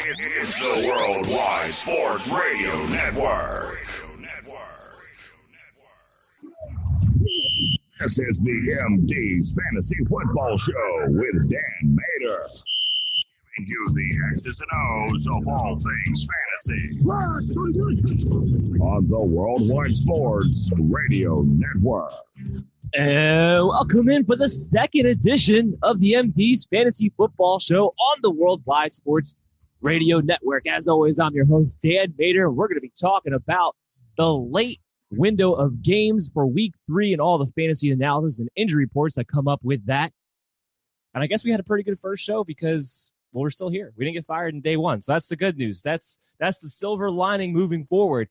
It's the Worldwide Sports Radio Network. This is the MD's Fantasy Football Show with Dan Mater. Giving you the X's and O's of all things fantasy. On the Worldwide Sports Radio Network. Welcome in for the second edition of the MD's Fantasy Football Show on the Worldwide Sports Radio Network. As always, I'm your host, Dan Mater, and we're going to be talking about the late window of games for Week 3 and all the fantasy analysis and injury reports that come up with that. And I guess we had a pretty good first show because, well, we're still here. We didn't get fired in day one, so that's the good news. That's the silver lining moving forward.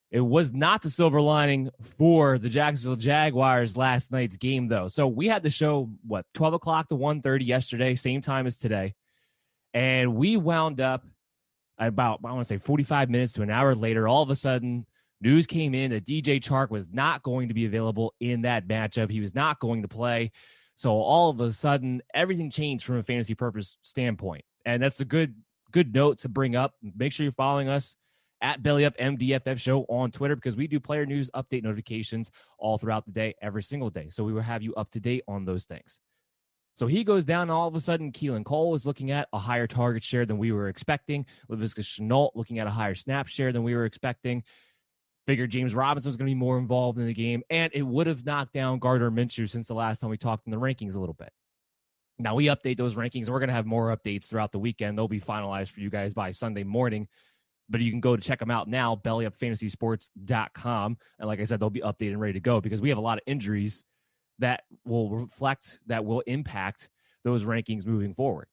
It was not the silver lining for the Jacksonville Jaguars last night's game, though. So we had the show, 12 o'clock to 1:30 yesterday, same time as today. And we wound up about, 45 minutes to an hour later. All of a sudden, news came in that DJ Chark was not going to be available in that matchup. He was not going to play. So all of a sudden, everything changed from a fantasy purpose standpoint. And that's a good note to bring up. Make sure you're following us at BellyUpMDFF Show on Twitter, because we do player news update notifications all throughout the day, every single day. So we will have you up to date on those things. So he goes down, and all of a sudden, Keelan Cole is looking at a higher target share than we were expecting. Laviska Shenault looking at a higher snap share than we were expecting. Figured James Robinson was going to be more involved in the game, and it would have knocked down Gardner Minshew since the last time we talked in the rankings a little bit. Now, we update those rankings, and we're going to have more updates throughout the weekend. They'll be finalized for you guys by Sunday morning. But you can go to check them out now, bellyupfantasysports.com. And like I said, they'll be updated and ready to go because we have a lot of injuries that will impact those rankings moving forward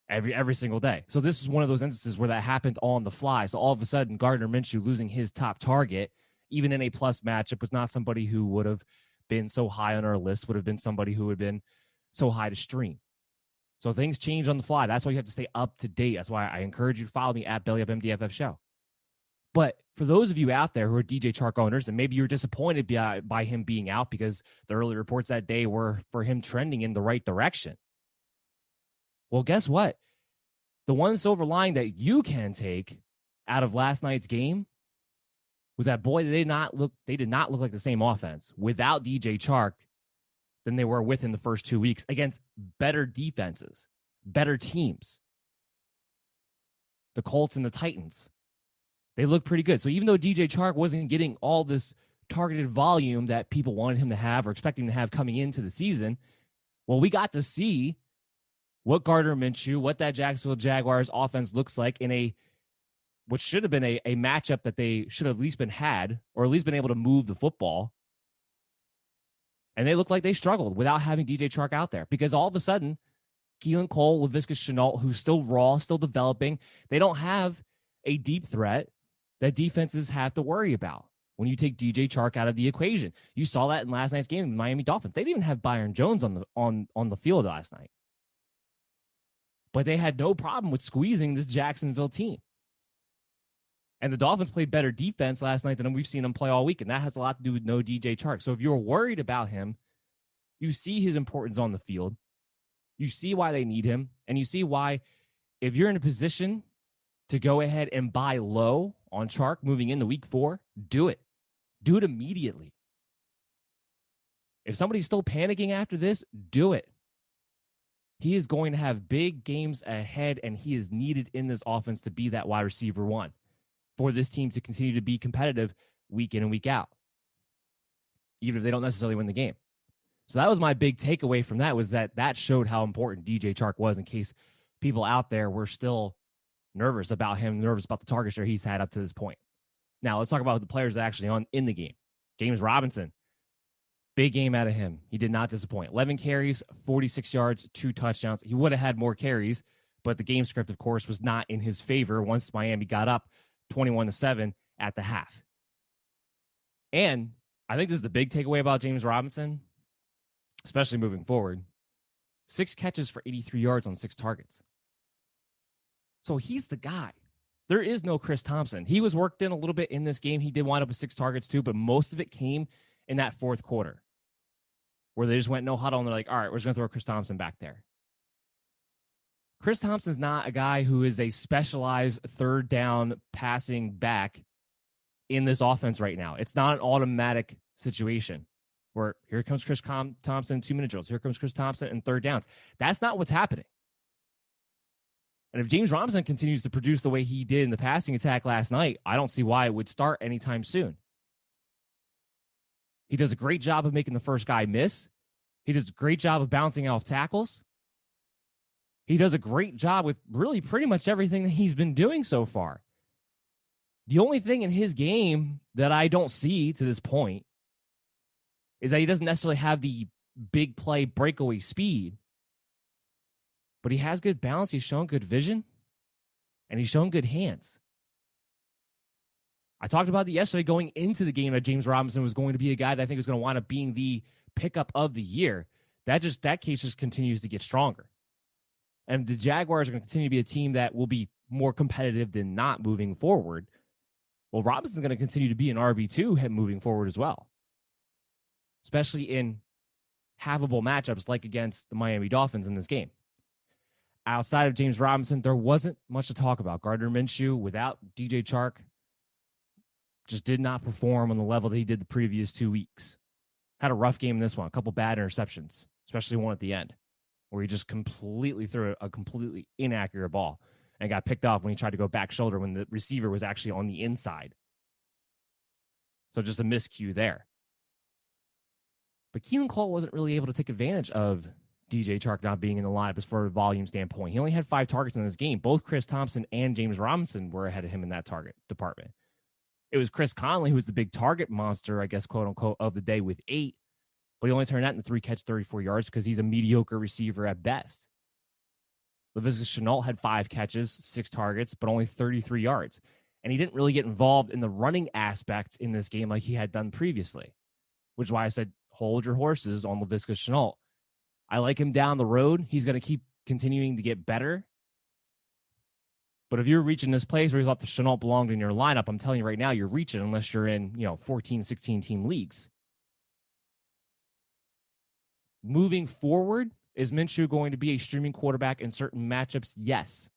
every single day. So this is one of those instances where that happened on the fly. So all of a sudden, Gardner Minshew losing his top target, even in a plus matchup, was not somebody who would have been so high on our list, would have been somebody who would have been so high to stream. So things change on the fly. That's why you have to stay up to date. That's why I encourage you to follow me at BellyUpMDFF Show. But for those of you out there who are DJ Chark owners, and maybe you're disappointed by him being out because the early reports that day were for him trending in the right direction. Well, guess what? The one silver line that you can take out of last night's game was that, boy, they did not look like the same offense without DJ Chark than they were with in the first 2 weeks against better defenses, better teams. The Colts and the Titans, they look pretty good. So even though DJ Chark wasn't getting all this targeted volume that people wanted him to have or expecting him to have coming into the season, well, we got to see what Gardner Minshew, what that Jacksonville Jaguars offense looks like in what should have been a matchup that they should have at least been had, or at least been able to move the football. And they look like they struggled without having DJ Chark out there because all of a sudden, Keelan Cole, Laviska Shenault, who's still raw, still developing, they don't have a deep threat that defenses have to worry about when you take DJ Chark out of the equation. You saw that in last night's game with the Miami Dolphins. They didn't even have Byron Jones on the field last night. But they had no problem with squeezing this Jacksonville team. And the Dolphins played better defense last night than we've seen them play all week, and that has a lot to do with no DJ Chark. So if you're worried about him, you see his importance on the field. You see why they need him, and you see why if you're in a position to go ahead and buy low on Chark moving into Week 4, do it. Do it immediately. If somebody's still panicking after this, do it. He is going to have big games ahead, and he is needed in this offense to be that wide receiver one for this team to continue to be competitive week in and week out, even if they don't necessarily win the game. So that was my big takeaway from that, was that showed how important DJ Chark was, in case people out there were still nervous about him, nervous about the target share he's had up to this point. Now, let's talk about the players that are actually in the game. James Robinson, big game out of him. He did not disappoint. 11 carries, 46 yards, 2 touchdowns. He would have had more carries, but the game script, of course, was not in his favor once Miami got up 21-7 at the half. And I think this is the big takeaway about James Robinson, especially moving forward. 6 catches for 83 yards on 6 targets. So he's the guy. There is no Chris Thompson. He was worked in a little bit in this game. He did wind up with 6 targets too, but most of it came in that fourth quarter where they just went no huddle and they're like, all right, we're just going to throw Chris Thompson back there. Chris Thompson's not a guy who is a specialized third down passing back in this offense right now. It's not an automatic situation where here comes Chris Thompson, 2-minute drills. Here comes Chris Thompson and third downs. That's not what's happening. And if James Robinson continues to produce the way he did in the passing attack last night, I don't see why it would start anytime soon. He does a great job of making the first guy miss. He does a great job of bouncing off tackles. He does a great job with really pretty much everything that he's been doing so far. The only thing in his game that I don't see to this point is that he doesn't necessarily have the big play breakaway speed, but he has good balance. He's shown good vision, and he's shown good hands. I talked about it yesterday going into the game that James Robinson was going to be a guy that I think was going to wind up being the pickup of the year. That case just continues to get stronger. And the Jaguars are going to continue to be a team that will be more competitive than not moving forward. Well, Robinson's going to continue to be an RB2 moving forward as well, especially in havable matchups like against the Miami Dolphins in this game. Outside of James Robinson, there wasn't much to talk about. Gardner Minshew, without DJ Chark, just did not perform on the level that he did the previous 2 weeks. Had a rough game in this one, a couple bad interceptions, especially one at the end, where he just completely threw a completely inaccurate ball and got picked off when he tried to go back shoulder when the receiver was actually on the inside. So just a miscue there. But Keelan Cole wasn't really able to take advantage of DJ Chark not being in the lineup as far as volume standpoint. He only had 5 targets in this game. Both Chris Thompson and James Robinson were ahead of him in that target department. It was Chris Conley who was the big target monster, I guess, quote unquote, of the day with 8. But he only turned that into 3 catch, 34 yards because he's a mediocre receiver at best. Laviska Shenault had 5 catches, 6 targets, but only 33 yards. And he didn't really get involved in the running aspect in this game like he had done previously, which is why I said hold your horses on Laviska Shenault. I like him down the road. He's going to keep continuing to get better. But if you're reaching this place where you thought the Shenault belonged in your lineup, I'm telling you right now, you're reaching unless you're in, 14, 16 team leagues. Moving forward, is Minshew going to be a streaming quarterback in certain matchups? Yes.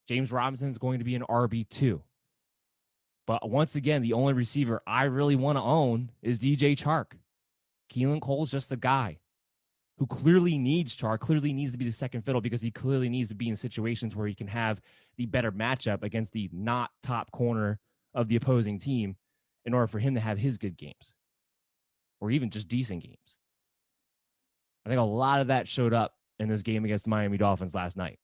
James Robinson is going to be an RB2. But once again, the only receiver I really want to own is DJ Chark. Keelan Cole's just a guy who clearly needs Chark, clearly needs to be the second fiddle because he clearly needs to be in situations where he can have the better matchup against the not top corner of the opposing team in order for him to have his good games or even just decent games. I think a lot of that showed up in this game against the Miami Dolphins last night.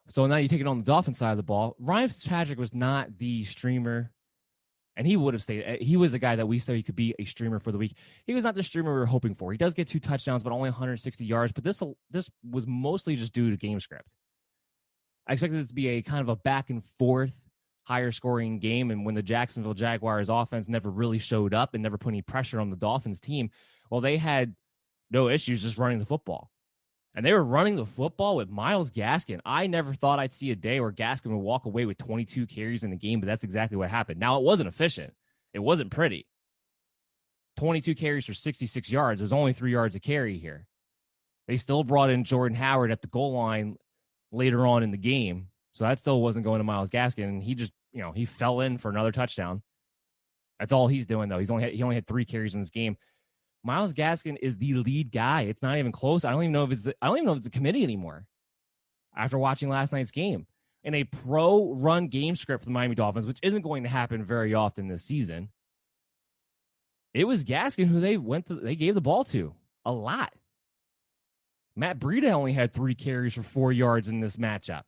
So now you take it on the Dolphins side of the ball. Ryan Fitzpatrick was not the streamer, and he would have stayed. He was the guy that we said he could be a streamer for the week. He was not the streamer we were hoping for. He does get 2 touchdowns, but only 160 yards. But this was mostly just due to game script. I expected it to be a kind of a back and forth, higher scoring game. And when the Jacksonville Jaguars offense never really showed up and never put any pressure on the Dolphins team, well, they had no issues just running the football. And they were running the football with Myles Gaskin. I never thought I'd see a day where Gaskin would walk away with 22 carries in the game, but that's exactly what happened. Now, it wasn't efficient. It wasn't pretty. 22 carries for 66 yards. It was only 3 yards a carry here. They still brought in Jordan Howard at the goal line later on in the game, so that still wasn't going to Myles Gaskin. And he just, he fell in for another touchdown. That's all he's doing, though. He only had 3 carries in this game. Myles Gaskin is the lead guy. It's not even close. I don't even know if it's a committee anymore. After watching last night's game, in a pro run game script for the Miami Dolphins, which isn't going to happen very often this season, it was Gaskin who they gave the ball to a lot. Matt Breida only had 3 carries for 4 yards in this matchup.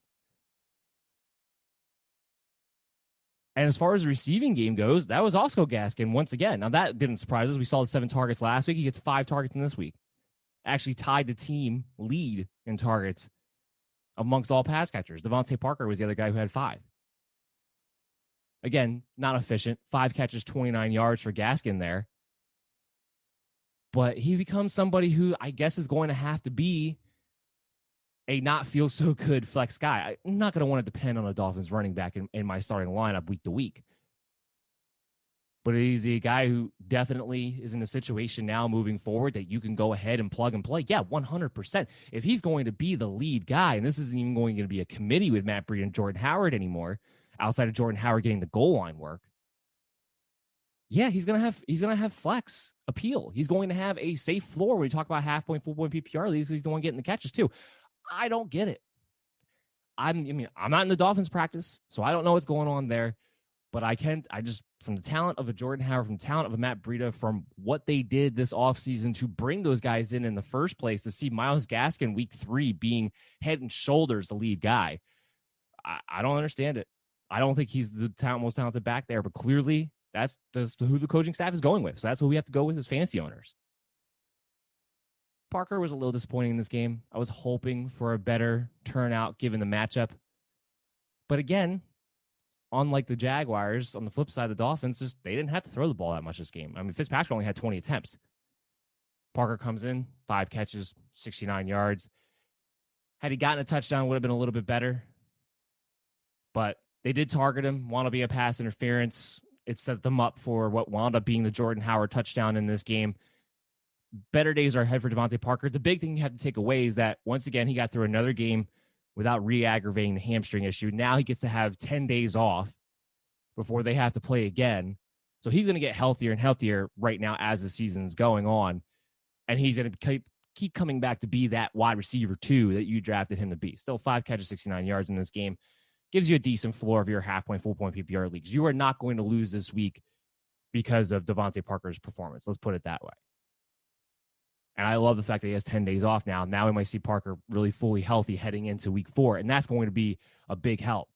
And as far as the receiving game goes, that was also Gaskin once again. Now, that didn't surprise us. We saw the 7 targets last week. He gets 5 targets in this week. Actually tied the team lead in targets amongst all pass catchers. Devontae Parker was the other guy who had 5. Again, not efficient. 5 catches, 29 yards for Gaskin there. But he becomes somebody who I guess is going to have to be a not feel so good flex guy. I'm not going to want to depend on a Dolphins running back in my starting lineup week to week. But he's a guy who definitely is in a situation now moving forward that you can go ahead and plug and play. Yeah, 100%. If he's going to be the lead guy, and this isn't even going to be a committee with Matt Breida and Jordan Howard anymore, outside of Jordan Howard getting the goal line work, yeah, he's gonna have flex appeal. He's going to have a safe floor when you talk about half point, full point PPR leagues. He's the one getting the catches too. I don't get it. I'm not in the Dolphins practice, so I don't know what's going on there. But I just, from the talent of a Jordan Howard, from the talent of a Matt Breida, from what they did this offseason to bring those guys in the first place, to see Myles Gaskin week 3 being head and shoulders the lead guy, I don't understand it. I don't think he's the most talented back there, but clearly that's who the coaching staff is going with. So that's what we have to go with as fantasy owners. Parker was a little disappointing in this game. I was hoping for a better turnout given the matchup. But again, unlike the Jaguars, on the flip side, the Dolphins, they didn't have to throw the ball that much this game. I mean, Fitzpatrick only had 20 attempts. Parker comes in, 5 catches, 69 yards. Had he gotten a touchdown, it would have been a little bit better. But they did target him, want to be a pass interference. It set them up for what wound up being the Jordan Howard touchdown in this game. Better days are ahead for Devontae Parker. The big thing you have to take away is that, once again, he got through another game without re-aggravating the hamstring issue. Now he gets to have 10 days off before they have to play again. So he's going to get healthier and healthier right now as the season's going on. And he's going to keep coming back to be that wide receiver 2 that you drafted him to be. Still 5 catches, 69 yards in this game. Gives you a decent floor of your half-point, full-point PPR leagues. You are not going to lose this week because of Devontae Parker's performance. Let's put it that way. And I love the fact that he has 10 days off now. Now we might see Parker really fully healthy heading into week 4, and that's going to be a big help.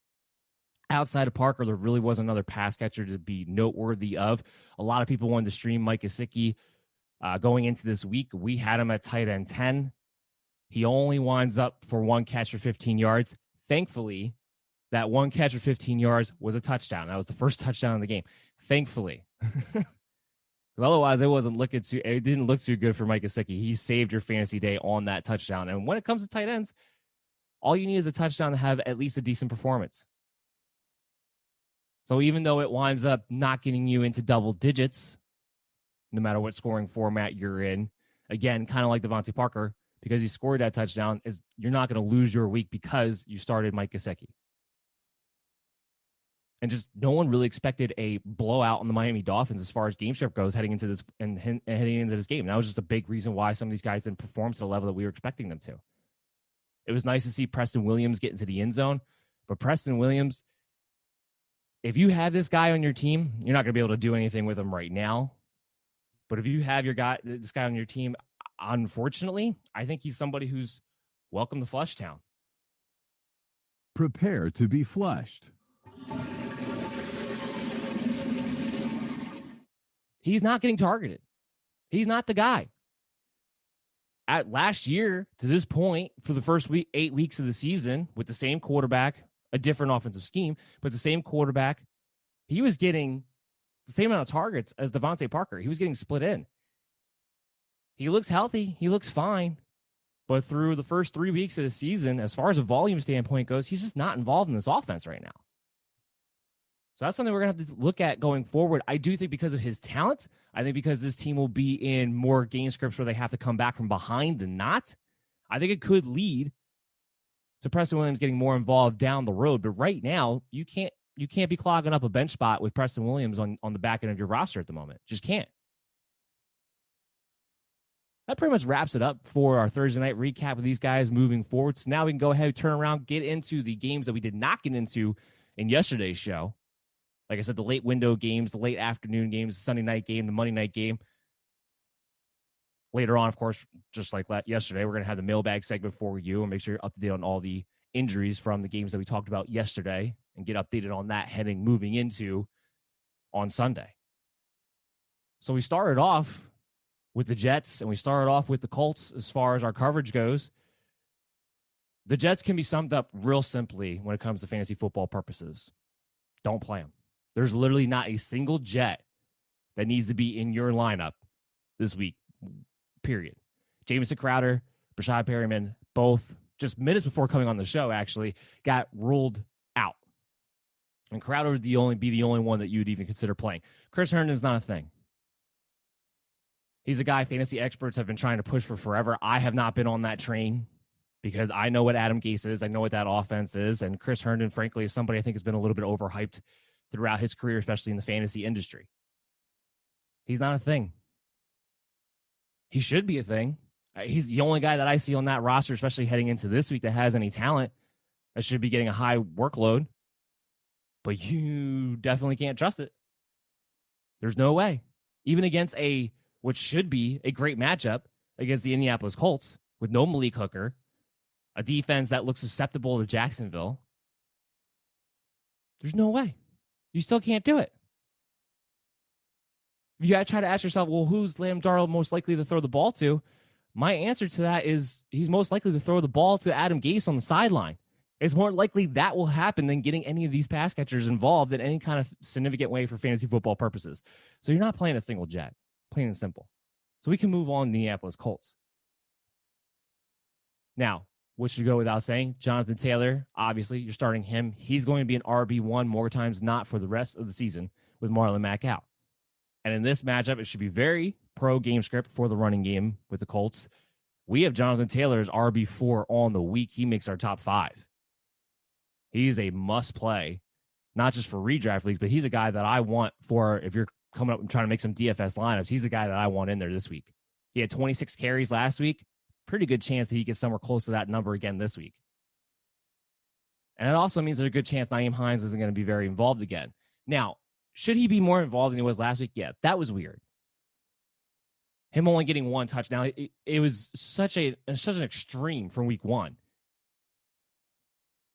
Outside of Parker, there really was another pass catcher to be noteworthy of. A lot of people wanted to stream Mike Gesicki going into this week. We had him at tight end 10. He only winds up for 1 catch for 15 yards. Thankfully, that 1 catch for 15 yards was a touchdown. That was the first touchdown in the game. Thankfully. Otherwise, it didn't look too good for Mike Gesicki. He saved your fantasy day on that touchdown. And when it comes to tight ends, all you need is a touchdown to have at least a decent performance. So even though it winds up not getting you into double digits, no matter what scoring format you're in, again, kind of like Devontae Parker, because he scored that touchdown, you're not going to lose your week because you started Mike Gesicki. And just no one really expected a blowout on the Miami Dolphins as far as game script goes heading into this heading into this game. That was just a big reason why some of these guys didn't perform to the level that we were expecting them to. It was nice to see Preston Williams get into the end zone, but Preston Williams, if you have this guy on your team, you're not going to be able to do anything with him right now. But if you have this guy on your team, unfortunately, I think he's somebody who's welcome to Flushtown. Prepare to be flushed. He's not getting targeted. He's not the guy. At last year, to this point, for the first 8 weeks of the season, with the same quarterback, a different offensive scheme, but the same quarterback, he was getting the same amount of targets as Devontae Parker. He was getting split in. He looks healthy. He looks fine. But through the first 3 weeks of the season, as far as a volume standpoint goes, he's just not involved in this offense right now. So that's something we're going to have to look at going forward. I do think because of his talent, I think because this team will be in more game scripts where they have to come back from behind than not, I think it could lead to Preston Williams getting more involved down the road. But right now, you can't be clogging up a bench spot with Preston Williams on the back end of your roster at the moment. Just can't. That pretty much wraps it up for our Thursday night recap of these guys moving forward. So now we can go ahead, turn around, get into the games that we did not get into in yesterday's show. Like I said, the late window games, the late afternoon games, the Sunday night game, the Monday night game. Later on, of course, just like yesterday, we're going to have the mailbag segment for you and make sure you're up to date on all the injuries from the games that we talked about yesterday and get updated on that moving into on Sunday. So we started off with the Jets and we started off with the Colts as far as our coverage goes. The Jets can be summed up real simply when it comes to fantasy football purposes. Don't play them. There's literally not a single Jet that needs to be in your lineup this week, period. Jamison Crowder, Brashad Perryman, both just minutes before coming on the show, actually, got ruled out. And Crowder would be the only one that you would even consider playing. Chris Herndon is not a thing. He's a guy fantasy experts have been trying to push for forever. I have not been on that train because I know what Adam Gase is. I know what that offense is. And Chris Herndon, frankly, is somebody I think has been a little bit overhyped throughout his career, especially in the fantasy industry. He's not a thing. He should be a thing. He's the only guy that I see on that roster, especially heading into this week, that has any talent that should be getting a high workload. But you definitely can't trust it. There's no way. Even against which should be a great matchup against the Indianapolis Colts with no Malik Hooker, a defense that looks susceptible to Jacksonville. There's no way. You still can't do it. If you try to ask yourself, well, who's Liam Darrell most likely to throw the ball to? My answer to that is he's most likely to throw the ball to Adam Gase on the sideline. It's more likely that will happen than getting any of these pass catchers involved in any kind of significant way for fantasy football purposes. So you're not playing a single jet, plain and simple. So we can move on to the Indianapolis Colts. Now, what should go without saying? Jonathan Taylor, obviously, you're starting him. He's going to be an RB1 more times not for the rest of the season with Marlon Mack out. And in this matchup, it should be very pro game script for the running game with the Colts. We have Jonathan Taylor as RB4 on the week. He makes our top 5. He's a must play, not just for redraft leagues, but he's a guy that I want for if you're coming up and trying to make some DFS lineups. He's the guy that I want in there this week. He had 26 carries last week. Pretty good chance that he gets somewhere close to that number again this week. And it also means there's a good chance Nyheim Hines isn't going to be very involved again. Now, should he be more involved than he was last week? Yeah, that was weird. Him only getting 1 touchdown, it was such an extreme from week 1.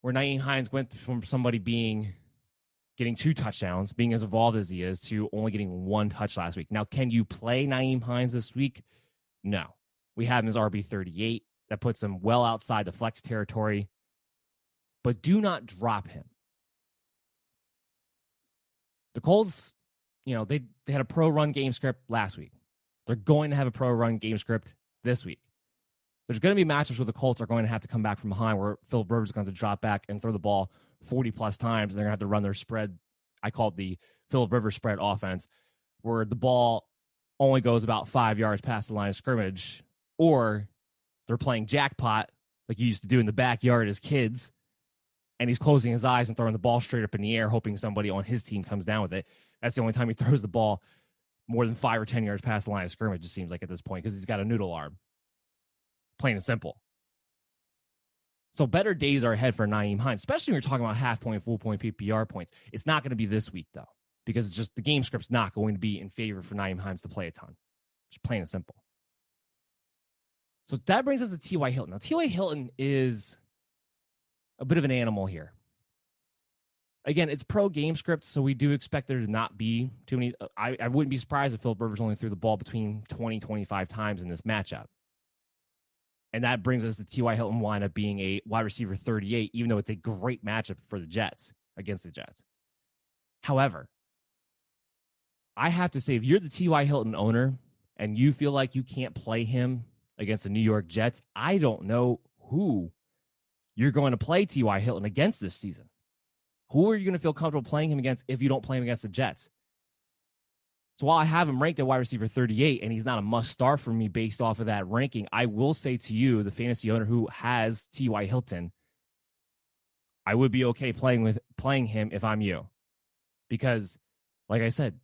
Where Nyheim Hines went from somebody getting 2 touchdowns, being as involved as he is, to only getting 1 touch last week. Now, can you play Nyheim Hines this week? No. We have him as RB38. That puts him well outside the flex territory. But do not drop him. The Colts, they had a pro run game script last week. They're going to have a pro run game script this week. There's going to be matchups where the Colts are going to have to come back from behind, where Philip Rivers is going to drop back and throw the ball 40-plus times, and they're going to have to run their spread. I call it the Philip Rivers spread offense, where the ball only goes about 5 yards past the line of scrimmage, or they're playing jackpot like you used to do in the backyard as kids, and he's closing his eyes and throwing the ball straight up in the air, hoping somebody on his team comes down with it. That's the only time he throws the ball more than 5 or 10 yards past the line of scrimmage, it seems like at this point, because he's got a noodle arm. Plain and simple. So better days are ahead for Nyheim Hines, especially when you're talking about half point, full point, PPR points. It's not going to be this week, though, because it's just the game script's not going to be in favor for Nyheim Hines to play a ton. Just plain and simple. So that brings us to T.Y. Hilton. Now, T.Y. Hilton is a bit of an animal here. Again, it's pro game script, so we do expect there to not be too many. I wouldn't be surprised if Philip Rivers only threw the ball between 20, 25 times in this matchup. And that brings us to T.Y. Hilton lineup being a wide receiver 38, even though it's a great matchup for the Jets, against the Jets. However, I have to say, if you're the T.Y. Hilton owner and you feel like you can't play him against the New York Jets, I don't know who you're going to play T.Y. Hilton against this season. Who are you going to feel comfortable playing him against if you don't play him against the Jets? So while I have him ranked at wide receiver 38, and he's not a must-start for me based off of that ranking, I will say to you, the fantasy owner who has T.Y. Hilton, I would be okay playing him if I'm you. Because, like I said,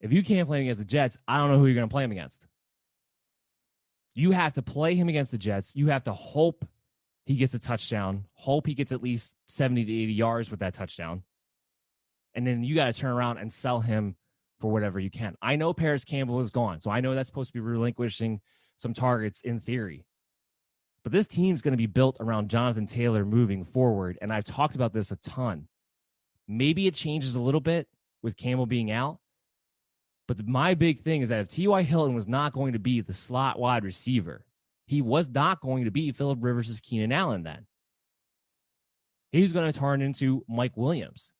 if you can't play him against the Jets, I don't know who you're going to play him against. You have to play him against the Jets. You have to hope he gets a touchdown, hope he gets at least 70 to 80 yards with that touchdown. And then you got to turn around and sell him for whatever you can. I know Paris Campbell is gone, so I know that's supposed to be relinquishing some targets in theory. But this team's going to be built around Jonathan Taylor moving forward, and I've talked about this a ton. Maybe it changes a little bit with Campbell being out, but my big thing is that if T.Y. Hilton was not going to be the slot wide receiver, he was not going to be Philip Rivers' Keenan Allen then. He's going to turn into Mike Williams.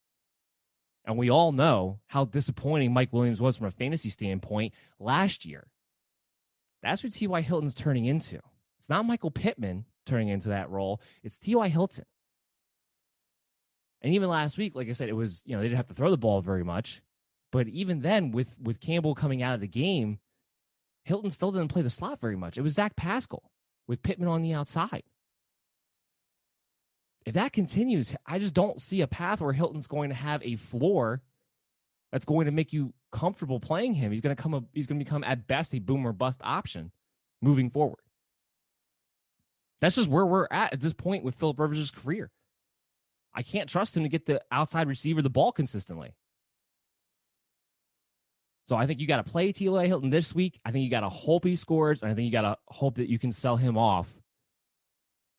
And we all know how disappointing Mike Williams was from a fantasy standpoint last year. That's what T.Y. Hilton's turning into. It's not Michael Pittman turning into that role. It's T.Y. Hilton. And even last week, like I said, it was, they didn't have to throw the ball very much. But even then, with Campbell coming out of the game, Hilton still didn't play the slot very much. It was Zach Pascal with Pittman on the outside. If that continues, I just don't see a path where Hilton's going to have a floor that's going to make you comfortable playing him. He's going to become at best a boom or bust option moving forward. That's just where we're at this point with Philip Rivers' career. I can't trust him to get the outside receiver the ball consistently. So I think you got to play T.Y. Hilton this week. I think you got to hope he scores, and I think you got to hope that you can sell him off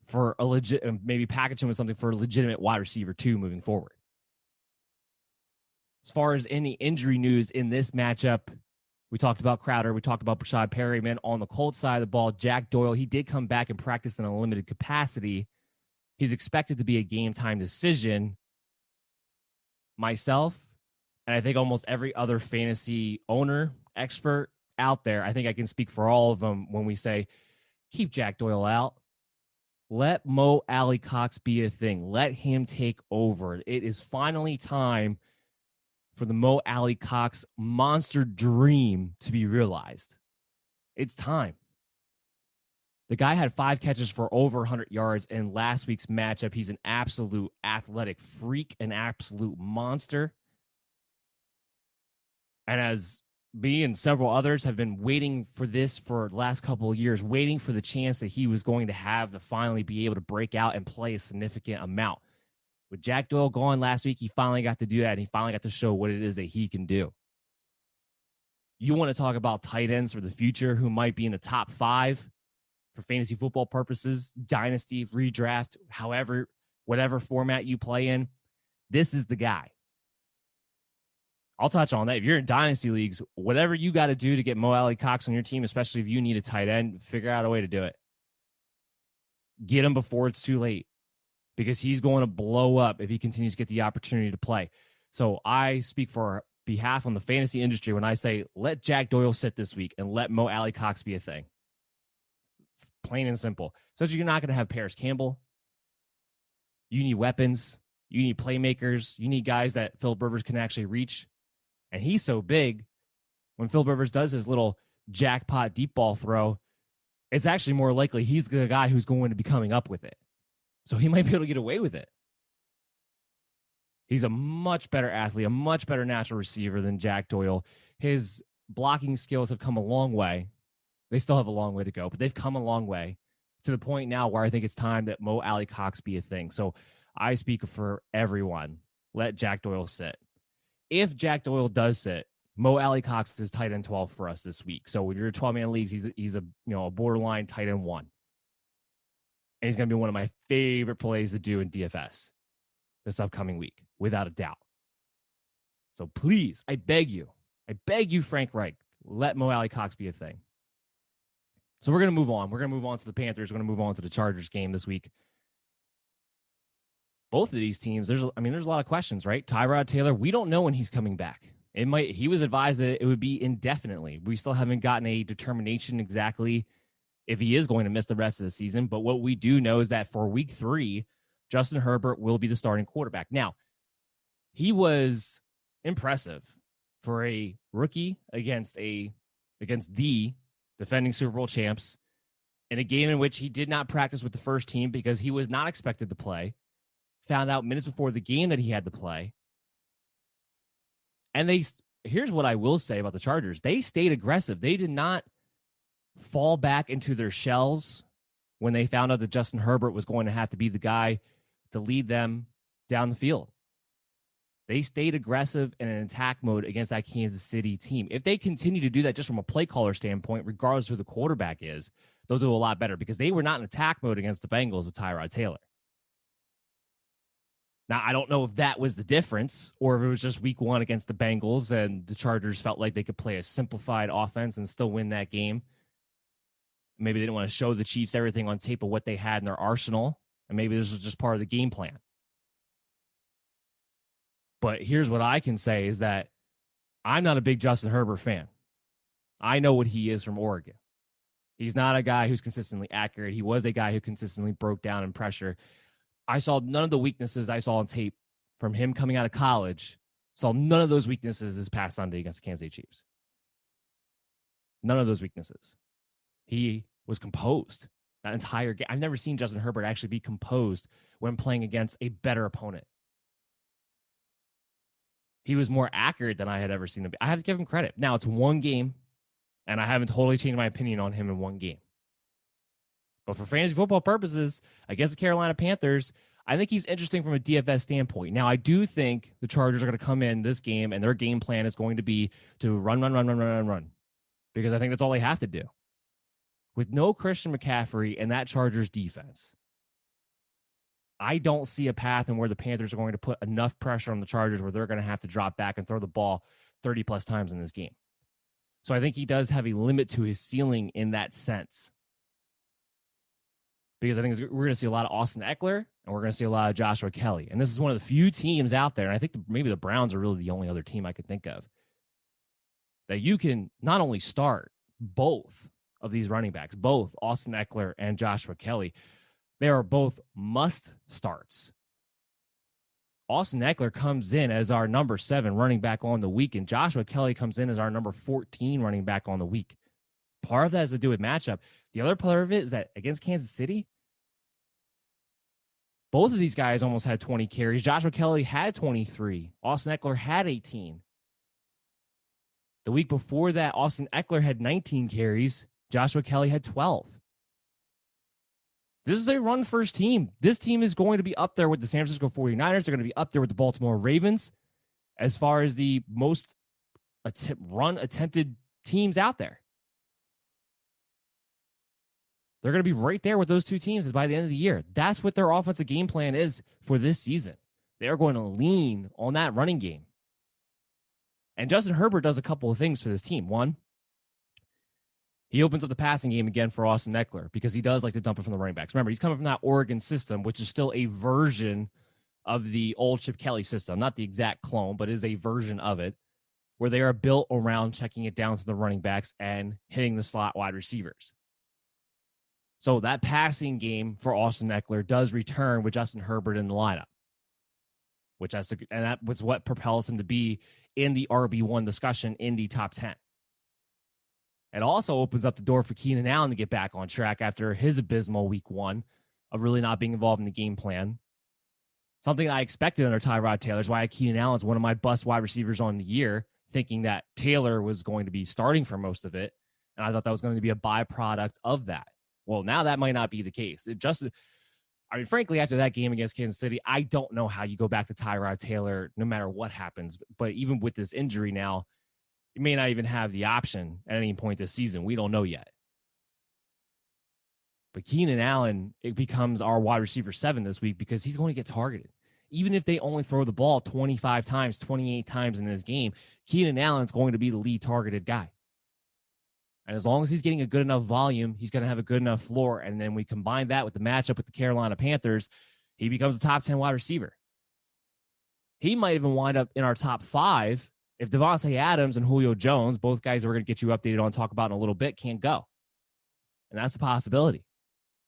for a legit, maybe package him with something for a legitimate wide receiver too moving forward. As far as any injury news in this matchup, we talked about Crowder. We talked about Brashad Perryman. On the Colts side of the ball, Jack Doyle, he did come back and practice in a limited capacity. He's expected to be a game-time decision. Myself, and I think almost every other fantasy owner, expert out there, I think I can speak for all of them when we say, keep Jack Doyle out. Let Mo Alie-Cox be a thing. Let him take over. It is finally time for the Mo Alie-Cox monster dream to be realized. It's time. The guy had 5 catches for over 100 yards in last week's matchup. He's an absolute athletic freak, an absolute monster. And as me and several others have been waiting for this for the last couple of years, waiting for the chance that he was going to have to finally be able to break out and play a significant amount. With Jack Doyle gone last week, he finally got to do that, and he finally got to show what it is that he can do. You want to talk about tight ends for the future who might be in the top 5 for fantasy football purposes, dynasty, redraft, however, whatever format you play in, this is the guy. I'll touch on that. If you're in dynasty leagues, whatever you got to do to get Mo Alie-Cox on your team, especially if you need a tight end, figure out a way to do it. Get him before it's too late, because he's going to blow up if he continues to get the opportunity to play. So I speak for behalf on the fantasy industry when I say let Jack Doyle sit this week and let Mo Alie-Cox be a thing. Plain and simple. So you're not going to have Paris Campbell. You need weapons. You need playmakers. You need guys that Philip Rivers can actually reach. And he's so big, when Philip Rivers does his little jackpot deep ball throw, it's actually more likely he's the guy who's going to be coming up with it. So he might be able to get away with it. He's a much better athlete, a much better natural receiver than Jack Doyle. His blocking skills have come a long way. They still have a long way to go, but they've come a long way to the point now where I think it's time that Mo Alie-Cox be a thing. So I speak for everyone. Let Jack Doyle sit. If Jack Doyle does sit, Mo Alie-Cox is tight end 12 for us this week. So when you're 12-man leagues, he's a borderline tight end 1. And he's going to be one of my favorite plays to do in DFS this upcoming week, without a doubt. So please, I beg you, Frank Reich, let Mo Alie-Cox be a thing. So we're going to move on. We're going to move on to the Panthers. We're going to move on to the Chargers game this week. Both of these teams, there's a lot of questions, right? Tyrod Taylor, we don't know when he's coming back. He was advised that it would be indefinitely. We still haven't gotten a determination exactly if he is going to miss the rest of the season. But what we do know is that for week 3, Justin Herbert will be the starting quarterback. Now, he was impressive for a rookie against the defending Super Bowl champs in a game in which he did not practice with the first team because he was not expected to play. Found out minutes before the game that he had to play. And here's what I will say about the Chargers. They stayed aggressive. They did not fall back into their shells when they found out that Justin Herbert was going to have to be the guy to lead them down the field. They stayed aggressive in an attack mode against that Kansas City team. If they continue to do that just from a play caller standpoint, regardless of who the quarterback is, they'll do a lot better because they were not in attack mode against the Bengals with Tyrod Taylor. Now, I don't know if that was the difference or if it was just week 1 against the Bengals and the Chargers felt like they could play a simplified offense and still win that game. Maybe they didn't want to show the Chiefs everything on tape of what they had in their arsenal, and maybe this was just part of the game plan. But here's what I can say is that I'm not a big Justin Herbert fan. I know what he is from Oregon. He's not a guy who's consistently accurate. He was a guy who consistently broke down in pressure. I saw none of the weaknesses I saw on tape from him coming out of college, saw none of those weaknesses this past Sunday against the Kansas City Chiefs. None of those weaknesses. He was composed that entire game. I've never seen Justin Herbert actually be composed when playing against a better opponent. He was more accurate than I had ever seen him be. I have to give him credit. Now, it's one game, and I haven't totally changed my opinion on him in one game. But for fantasy football purposes, against the Carolina Panthers, I think he's interesting from a DFS standpoint. Now, I do think the Chargers are going to come in this game, and their game plan is going to be to run, because I think that's all they have to do. With no Christian McCaffrey and that Chargers defense, I don't see a path in where the Panthers are going to put enough pressure on the Chargers where they're going to have to drop back and throw the ball 30-plus times in this game. So I think he does have a limit to his ceiling in that sense. Because I think we're going to see a lot of Austin Eckler, and we're going to see a lot of Joshua Kelly. And this is one of the few teams out there, and I think maybe the Browns are really the only other team I could think of, that you can not only start both of these running backs, both Austin Eckler and Joshua Kelly. They are both must starts. Austin Eckler comes in as our number 7 running back on the week, and Joshua Kelly comes in as our number 14 running back on the week. Part of that has to do with matchup. The other part of it is that against Kansas City, both of these guys almost had 20 carries. Joshua Kelly had 23. Austin Eckler had 18. The week before that, Austin Eckler had 19 carries. Joshua Kelly had 12. This is a run-first team. This team is going to be up there with the San Francisco 49ers. They're going to be up there with the Baltimore Ravens as far as the most run-attempted teams out there. They're going to be right there with those two teams by the end of the year. That's what their offensive game plan is for this season. They are going to lean on that running game. And Justin Herbert does a couple of things for this team. One, he opens up the passing game again for Austin Eckler because he does like to dump it from the running backs. Remember, he's coming from that Oregon system, which is still a version of the old Chip Kelly system. Not the exact clone, but is a version of it where they are built around checking it down to the running backs and hitting the slot wide receivers. So that passing game for Austin Eckler does return with Justin Herbert in the lineup, and that was what propels him to be in the RB1 discussion in the top 10. It also opens up the door for Keenan Allen to get back on track after his abysmal week 1 of really not being involved in the game plan. Something I expected under Tyrod Taylor is why Keenan Allen is one of my bust wide receivers on the year, thinking that Taylor was going to be starting for most of it. And I thought that was going to be a byproduct of that. Well, now that might not be the case. Frankly, after that game against Kansas City, I don't know how you go back to Tyrod Taylor no matter what happens. But even with this injury now, you may not even have the option at any point this season. We don't know yet. But Keenan Allen, it becomes our wide receiver 7 this week because he's going to get targeted. Even if they only throw the ball 25 times, 28 times in this game, Keenan Allen's going to be the lead targeted guy. And as long as he's getting a good enough volume, he's going to have a good enough floor. And then we combine that with the matchup with the Carolina Panthers, he becomes a top 10 wide receiver. He might even wind up in our top 5 if Devontae Adams and Julio Jones, both guys that we're going to get you updated on, talk about in a little bit, can't go. And that's a possibility.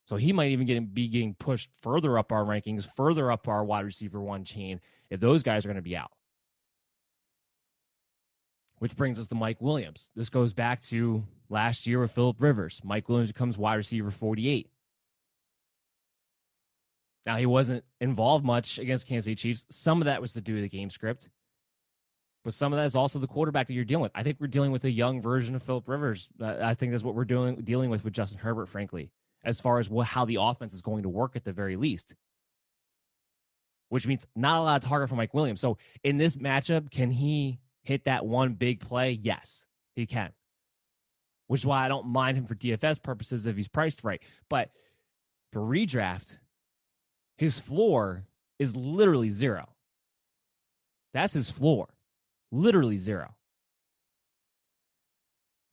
So he might even be getting pushed further up our rankings, further up our wide receiver 1 chain if those guys are going to be out. Which brings us to Mike Williams. This goes back to last year with Phillip Rivers. Mike Williams becomes wide receiver 48. Now, he wasn't involved much against Kansas City Chiefs. Some of that was to do with the game script. But some of that is also the quarterback that you're dealing with. I think we're dealing with a young version of Phillip Rivers. I think that's what we're dealing with Justin Herbert, frankly, as far as how the offense is going to work at the very least. Which means not a lot of target for Mike Williams. So in this matchup, can he hit that one big play? Yes, he can. Which is why I don't mind him for DFS purposes if he's priced right. But for redraft, his floor is literally 0. That's his floor. Literally 0.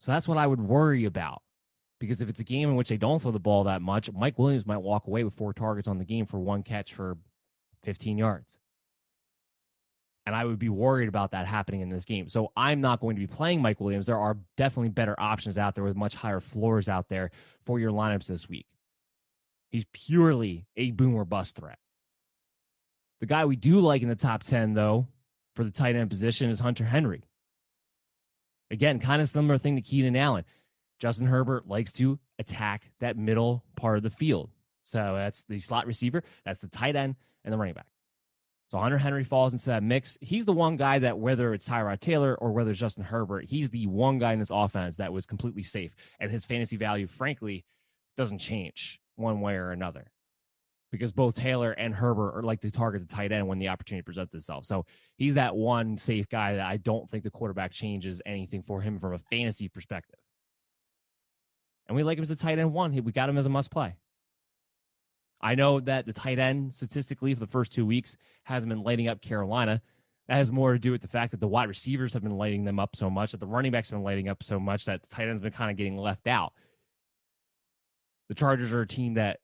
So that's what I would worry about. Because if it's a game in which they don't throw the ball that much, Mike Williams might walk away with 4 targets on the game for 1 catch for 15 yards. And I would be worried about that happening in this game. So I'm not going to be playing Mike Williams. There are definitely better options out there with much higher floors out there for your lineups this week. He's purely a boom or bust threat. The guy we do like in the top 10, though, for the tight end position is Hunter Henry. Again, kind of similar thing to Keenan Allen. Justin Herbert likes to attack that middle part of the field. So that's the slot receiver, that's the tight end, and the running back. So Hunter Henry falls into that mix. He's the one guy that, whether it's Tyrod Taylor or whether it's Justin Herbert, he's the one guy in this offense that was completely safe. And his fantasy value, frankly, doesn't change one way or another, because both Taylor and Herbert are like to target the tight end when the opportunity presents itself. So he's that one safe guy that I don't think the quarterback changes anything for him from a fantasy perspective. And we like him as a tight end one. We got him as a must play. I know that the tight end statistically for the first 2 weeks hasn't been lighting up Carolina. That has more to do with the fact that the wide receivers have been lighting them up so much, that the running backs have been lighting up so much, that the tight end's been kind of getting left out. The Chargers are a team that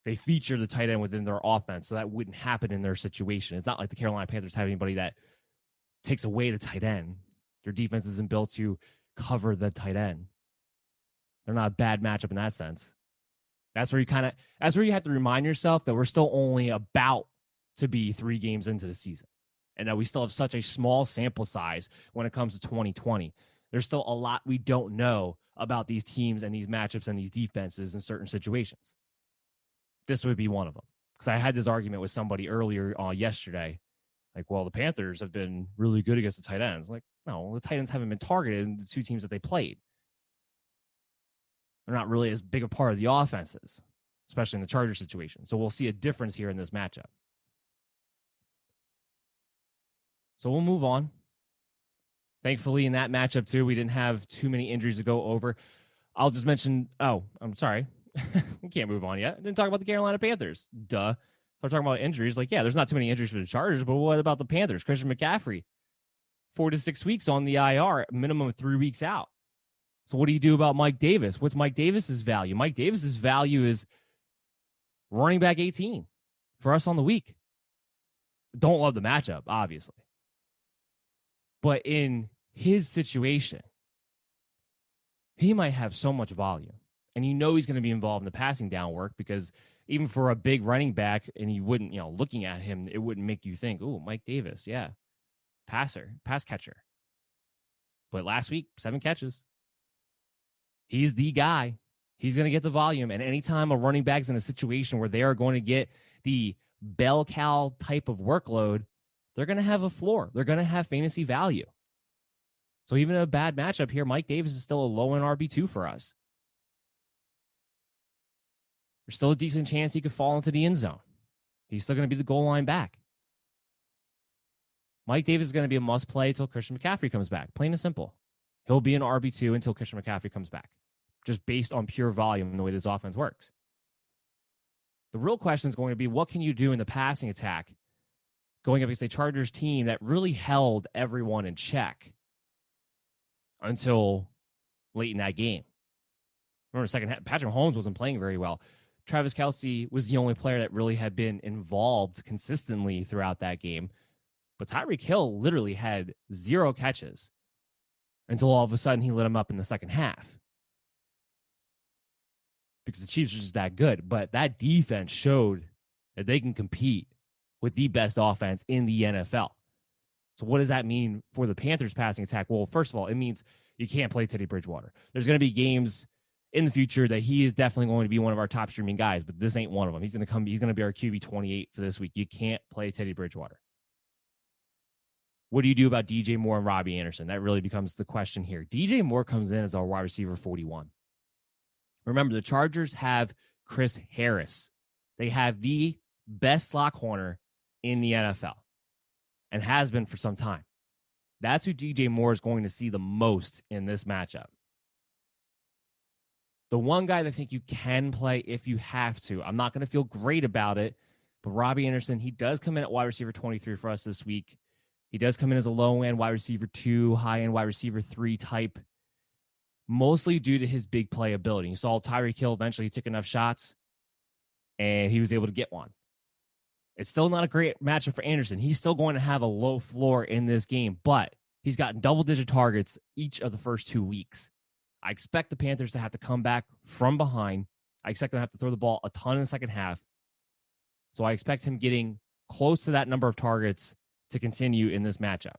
they feature the tight end within their offense, so that wouldn't happen in their situation. It's not like the Carolina Panthers have anybody that takes away the tight end. Their defense isn't built to cover the tight end. They're not a bad matchup in that sense. That's where you have to remind yourself that we're still only about to be 3 games into the season, and that we still have such a small sample size when it comes to 2020. There's still a lot we don't know about these teams and these matchups and these defenses in certain situations. This would be one of them, because I had this argument with somebody earlier yesterday. Like, well, the Panthers have been really good against the tight ends. Like, no, the tight ends haven't been targeted in the 2 teams that they played. They're not really as big a part of the offenses, especially in the Chargers situation. So we'll see a difference here in this matchup. So we'll move on. Thankfully, in that matchup, too, we didn't have too many injuries to go over. I'll just mention, I'm sorry. We can't move on yet. I didn't talk about the Carolina Panthers. Duh. So talking about injuries. Like, yeah, there's not too many injuries for the Chargers, but what about the Panthers? Christian McCaffrey, 4 to 6 weeks on the IR, minimum of 3 weeks out. So what do you do about Mike Davis? What's Mike Davis's value? Mike Davis's value is running back 18 for us on the week. Don't love the matchup, obviously. But in his situation, he might have so much volume. And you know he's going to be involved in the passing down work, because even for a big running back, and you wouldn't, looking at him, it wouldn't make you think, oh, Mike Davis, yeah, pass catcher. But last week, 7 catches. He's the guy. He's going to get the volume. And anytime a running back's in a situation where they are going to get the bell cow type of workload, they're going to have a floor. They're going to have fantasy value. So even in a bad matchup here, Mike Davis is still a low-end RB2 for us. There's still a decent chance he could fall into the end zone. He's still going to be the goal line back. Mike Davis is going to be a must-play until Christian McCaffrey comes back. Plain and simple. He'll be an RB2 until Christian McCaffrey comes back, just based on pure volume and the way this offense works. The real question is going to be, what can you do in the passing attack going up against a Chargers team that really held everyone in check until late in that game? Remember, second half, Patrick Mahomes wasn't playing very well. Travis Kelce was the only player that really had been involved consistently throughout that game. But Tyreek Hill literally had 0 catches until all of a sudden he lit him up in the second half, because the Chiefs are just that good. But that defense showed that they can compete with the best offense in the NFL. So what does that mean for the Panthers passing attack? Well, first of all, it means you can't play Teddy Bridgewater. There's going to be games in the future that he is definitely going to be one of our top streaming guys, but this ain't one of them. He's going to be our QB 28 for this week. You can't play Teddy Bridgewater. What do you do about DJ Moore and Robbie Anderson? That really becomes the question here. DJ Moore comes in as our wide receiver 41. Remember, the Chargers have Chris Harris. They have the best slot corner in the NFL and has been for some time. That's who DJ Moore is going to see the most in this matchup. The one guy that I think you can play if you have to, I'm not going to feel great about it, but Robbie Anderson, he does come in at wide receiver 23 for us this week. He does come in as a low-end wide receiver 2, high-end wide receiver 3 type, mostly due to his big playability. You saw Tyreek Hill eventually took enough shots, and he was able to get one. It's still not a great matchup for Anderson. He's still going to have a low floor in this game, but he's gotten double-digit targets each of the first 2 weeks. I expect the Panthers to have to come back from behind. I expect them to have to throw the ball a ton in the second half. So I expect him getting close to that number of targets to continue in this matchup.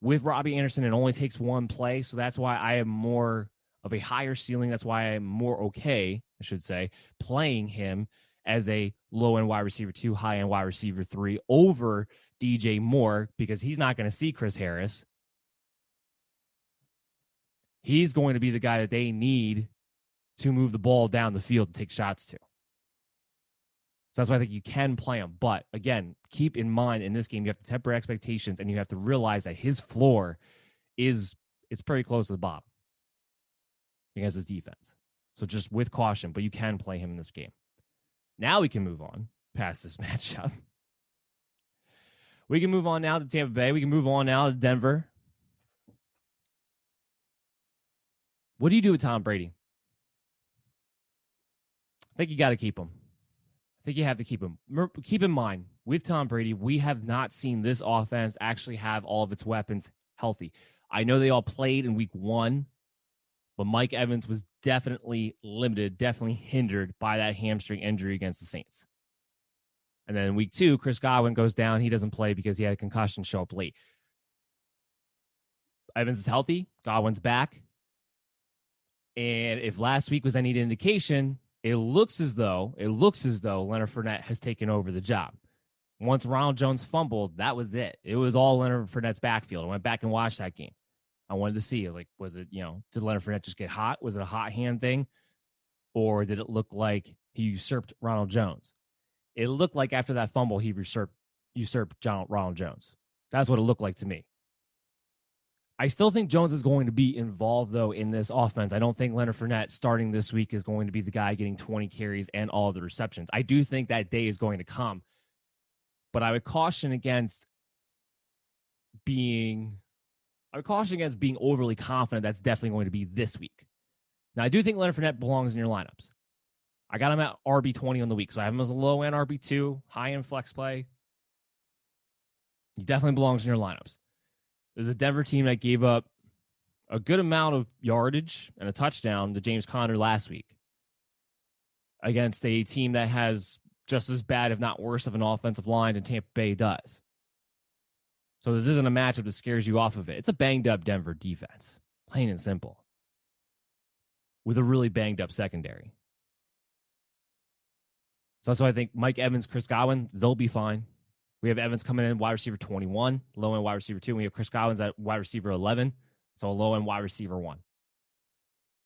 With Robbie Anderson, it only takes one play, so that's why I am more of a higher ceiling. That's why I'm more okay, I should say, playing him as a low-end wide receiver 2, high-end wide receiver 3 over DJ Moore, because he's not going to see Chris Harris. He's going to be the guy that they need to move the ball down the field and take shots to. So that's why I think you can play him. But again, keep in mind in this game, you have to temper expectations and you have to realize that his floor it's pretty close to the bottom against his defense. So just with caution, but you can play him in this game. Now we can move on past this matchup. We can move on now to Tampa Bay. We can move on now to Denver. What do you do with Tom Brady? I think you got to keep him. I think you have to keep him. Keep in mind, with Tom Brady, we have not seen this offense actually have all of its weapons healthy. I know they all played in week 1, but Mike Evans was definitely limited, definitely hindered by that hamstring injury against the Saints. And then in week 2, Chris Godwin goes down. He doesn't play because he had a concussion show up late. Evans is healthy. Godwin's back. And if last week was any indication, it looks as though Leonard Fournette has taken over the job. Once Ronald Jones fumbled, that was it. It was all Leonard Fournette's backfield. I went back and watched that game. I wanted to see, was it, did Leonard Fournette just get hot? Was it a hot hand thing? Or did it look like he usurped Ronald Jones? It looked like after that fumble, he usurped Ronald Jones. That's what it looked like to me. I still think Jones is going to be involved, though, in this offense. I don't think Leonard Fournette starting this week is going to be the guy getting 20 carries and all of the receptions. I do think that day is going to come. But I would caution against being overly confident that's definitely going to be this week. Now, I do think Leonard Fournette belongs in your lineups. I got him at RB20 on the week, so I have him as a low-end RB2, high-end flex play. He definitely belongs in your lineups. There's a Denver team that gave up a good amount of yardage and a touchdown to James Conner last week against a team that has just as bad, if not worse, of an offensive line than Tampa Bay does. So this isn't a matchup that scares you off of it. It's a banged-up Denver defense, plain and simple, with a really banged-up secondary. So that's why I think Mike Evans, Chris Godwin, they'll be fine. We have Evans coming in wide receiver 21, low-end wide receiver 2. We have Chris Godwin at wide receiver 11, so a low-end wide receiver 1.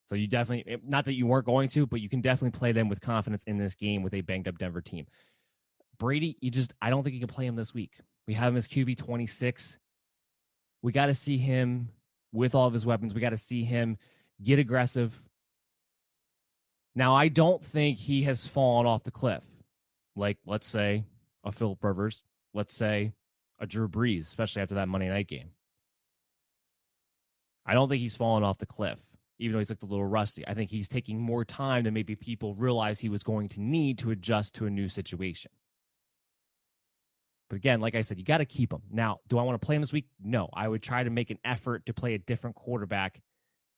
So you definitely, not that you weren't going to, but you can definitely play them with confidence in this game with a banged-up Denver team. Brady, I don't think you can play him this week. We have him as QB 26. We got to see him with all of his weapons. We got to see him get aggressive. Now, I don't think he has fallen off the cliff. Like, let's say, a Philip Rivers. Let's say, a Drew Brees, especially after that Monday night game. I don't think he's fallen off the cliff, even though he's looked a little rusty. I think he's taking more time than maybe people realize he was going to need to adjust to a new situation. But again, like I said, you got to keep him. Now, do I want to play him this week? No. I would try to make an effort to play a different quarterback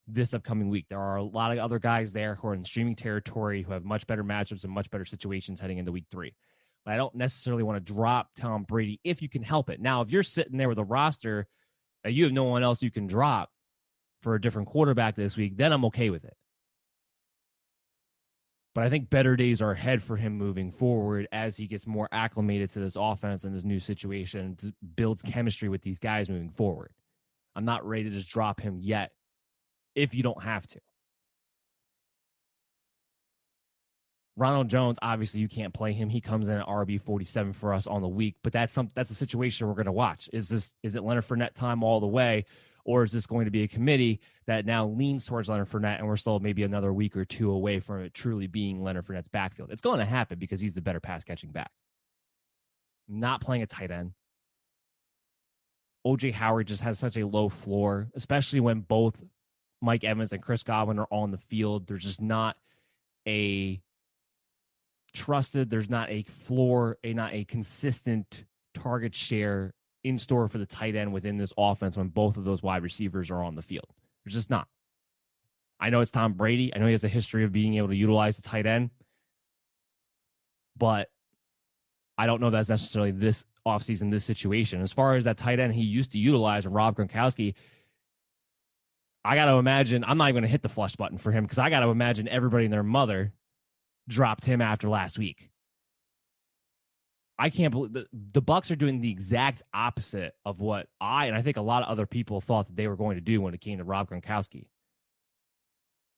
this upcoming week. There are a lot of other guys there who are in streaming territory who have much better matchups and much better situations heading into week 3. But I don't necessarily want to drop Tom Brady if you can help it. Now, if you're sitting there with a roster that you have no one else you can drop for a different quarterback this week, then I'm okay with it. But I think better days are ahead for him moving forward as he gets more acclimated to this offense and this new situation, builds chemistry with these guys moving forward. I'm not ready to just drop him yet if you don't have to. Ronald Jones, obviously you can't play him. He comes in at RB 47 for us on the week, but that's a situation we're going to watch. Is it Leonard Fournette time all the way, or is this going to be a committee that now leans towards Leonard Fournette and we're still maybe another week or two away from it truly being Leonard Fournette's backfield? It's going to happen because he's the better pass catching back. Not playing a tight end. O.J. Howard just has such a low floor, especially when both Mike Evans and Chris Godwin are on the field. There's just not a trusted, there's not a floor, not a consistent target share in store for the tight end within this offense when both of those wide receivers are on the field. There's just not. I know it's Tom Brady. I know he has a history of being able to utilize the tight end, but I don't know if that's necessarily this offseason, this situation. As far as that tight end he used to utilize, Rob Gronkowski, I got to imagine, I'm not even going to hit the flush button for him because I got to imagine everybody and their mother dropped him after last week. I can't believe the Bucs are doing the exact opposite of what and I think a lot of other people thought that they were going to do when it came to Rob Gronkowski.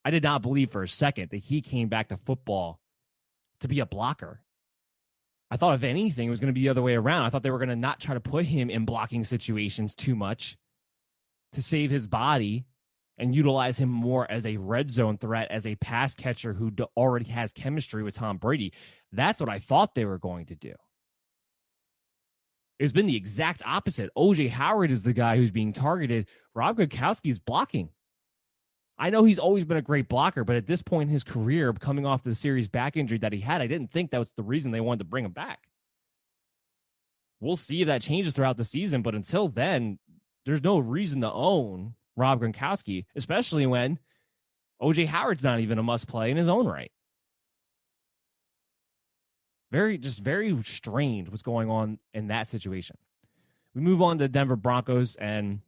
I did not believe for a second that he came back to football to be a blocker. I thought, if anything, it was going to be the other way around. I thought they were going to not try to put him in blocking situations too much to save his body and utilize him more as a red zone threat, as a pass catcher who already has chemistry with Tom Brady. That's what I thought they were going to do. It's been the exact opposite. O.J. Howard is the guy who's being targeted. Rob Gronkowski is blocking. I know he's always been a great blocker, but at this point in his career, coming off the serious back injury that he had, I didn't think that was the reason they wanted to bring him back. We'll see if that changes throughout the season, but until then, there's no reason to own Rob Gronkowski, especially when O.J. Howard's not even a must-play in his own right. Very strained what's going on in that situation. We move on to Denver Broncos, and,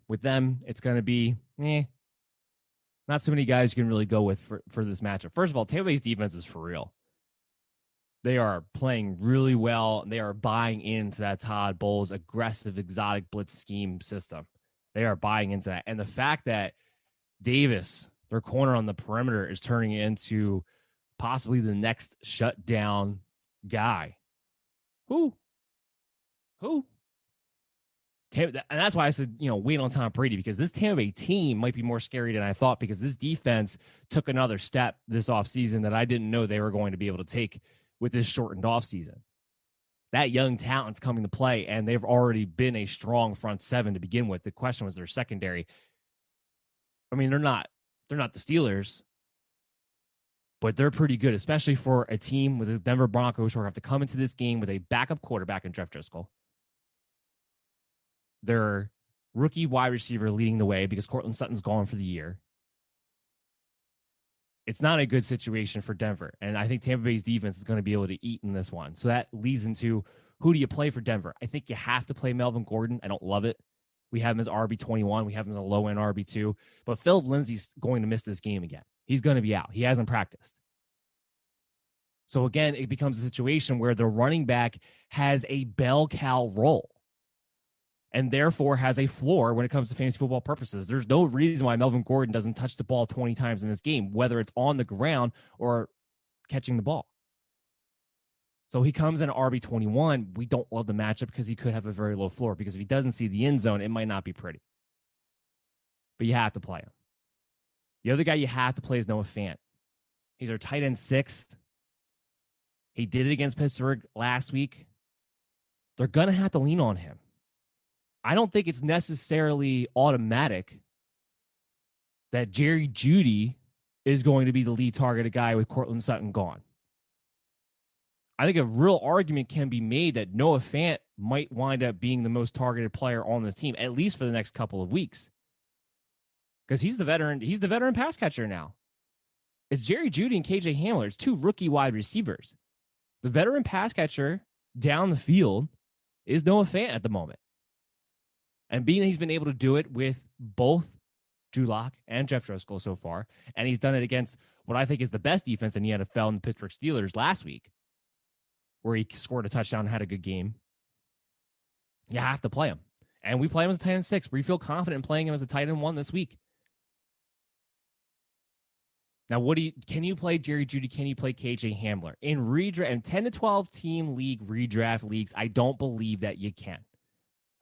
with them, it's going to be, not so many guys you can really go with for this matchup. First of all, Tampa Bay's defense is for real. They are playing really well, and they are buying into that Todd Bowles aggressive, exotic blitz scheme system. They are buying into that. And the fact that Davis, their corner on the perimeter, is turning into possibly the next shutdown guy. Who? And that's why I said, wait on Tom Brady, because this Tampa Bay team might be more scary than I thought, because this defense took another step this offseason that I didn't know they were going to be able to take with this shortened offseason. That young talent's coming to play, and they've already been a strong front seven to begin with. The question was their secondary. I mean, they're not the Steelers, but they're pretty good, especially for a team with the Denver Broncos who have to come into this game with a backup quarterback in Jeff Driscoll. Their rookie wide receiver leading the way because Courtland Sutton's gone for the year. It's not a good situation for Denver, and I think Tampa Bay's defense is going to be able to eat in this one. So that leads into, who do you play for Denver? I think you have to play Melvin Gordon. I don't love it. We have him as RB21. We have him as a low-end RB2. But Philip Lindsay's going to miss this game again. He's going to be out. He hasn't practiced. So again, it becomes a situation where the running back has a bell cow role and therefore has a floor when it comes to fantasy football purposes. There's no reason why Melvin Gordon doesn't touch the ball 20 times in this game, whether it's on the ground or catching the ball. So he comes in RB21. We don't love the matchup because he could have a very low floor, because if he doesn't see the end zone, it might not be pretty. But you have to play him. The other guy you have to play is Noah Fant. He's our tight end 6. He did it against Pittsburgh last week. They're going to have to lean on him. I don't think it's necessarily automatic that Jerry Jeudy is going to be the lead targeted guy with Courtland Sutton gone. I think a real argument can be made that Noah Fant might wind up being the most targeted player on this team, at least for the next couple of weeks. Because he's the veteran pass catcher now. It's Jerry Jeudy and KJ Hamler. It's 2 rookie wide receivers. The veteran pass catcher down the field is Noah Fant at the moment. And being that he's been able to do it with both Drew Lock and Jeff Driscoll so far, and he's done it against what I think is the best defense in the NFL in the Pittsburgh Steelers last week, where he scored a touchdown and had a good game, you have to play him. And we play him as a tight end 6. We feel confident in playing him as a tight end 1 this week. Now, can you play Jerry Jeudy? Can you play KJ Hamler? In 10 to 12 team league redraft leagues, I don't believe that you can.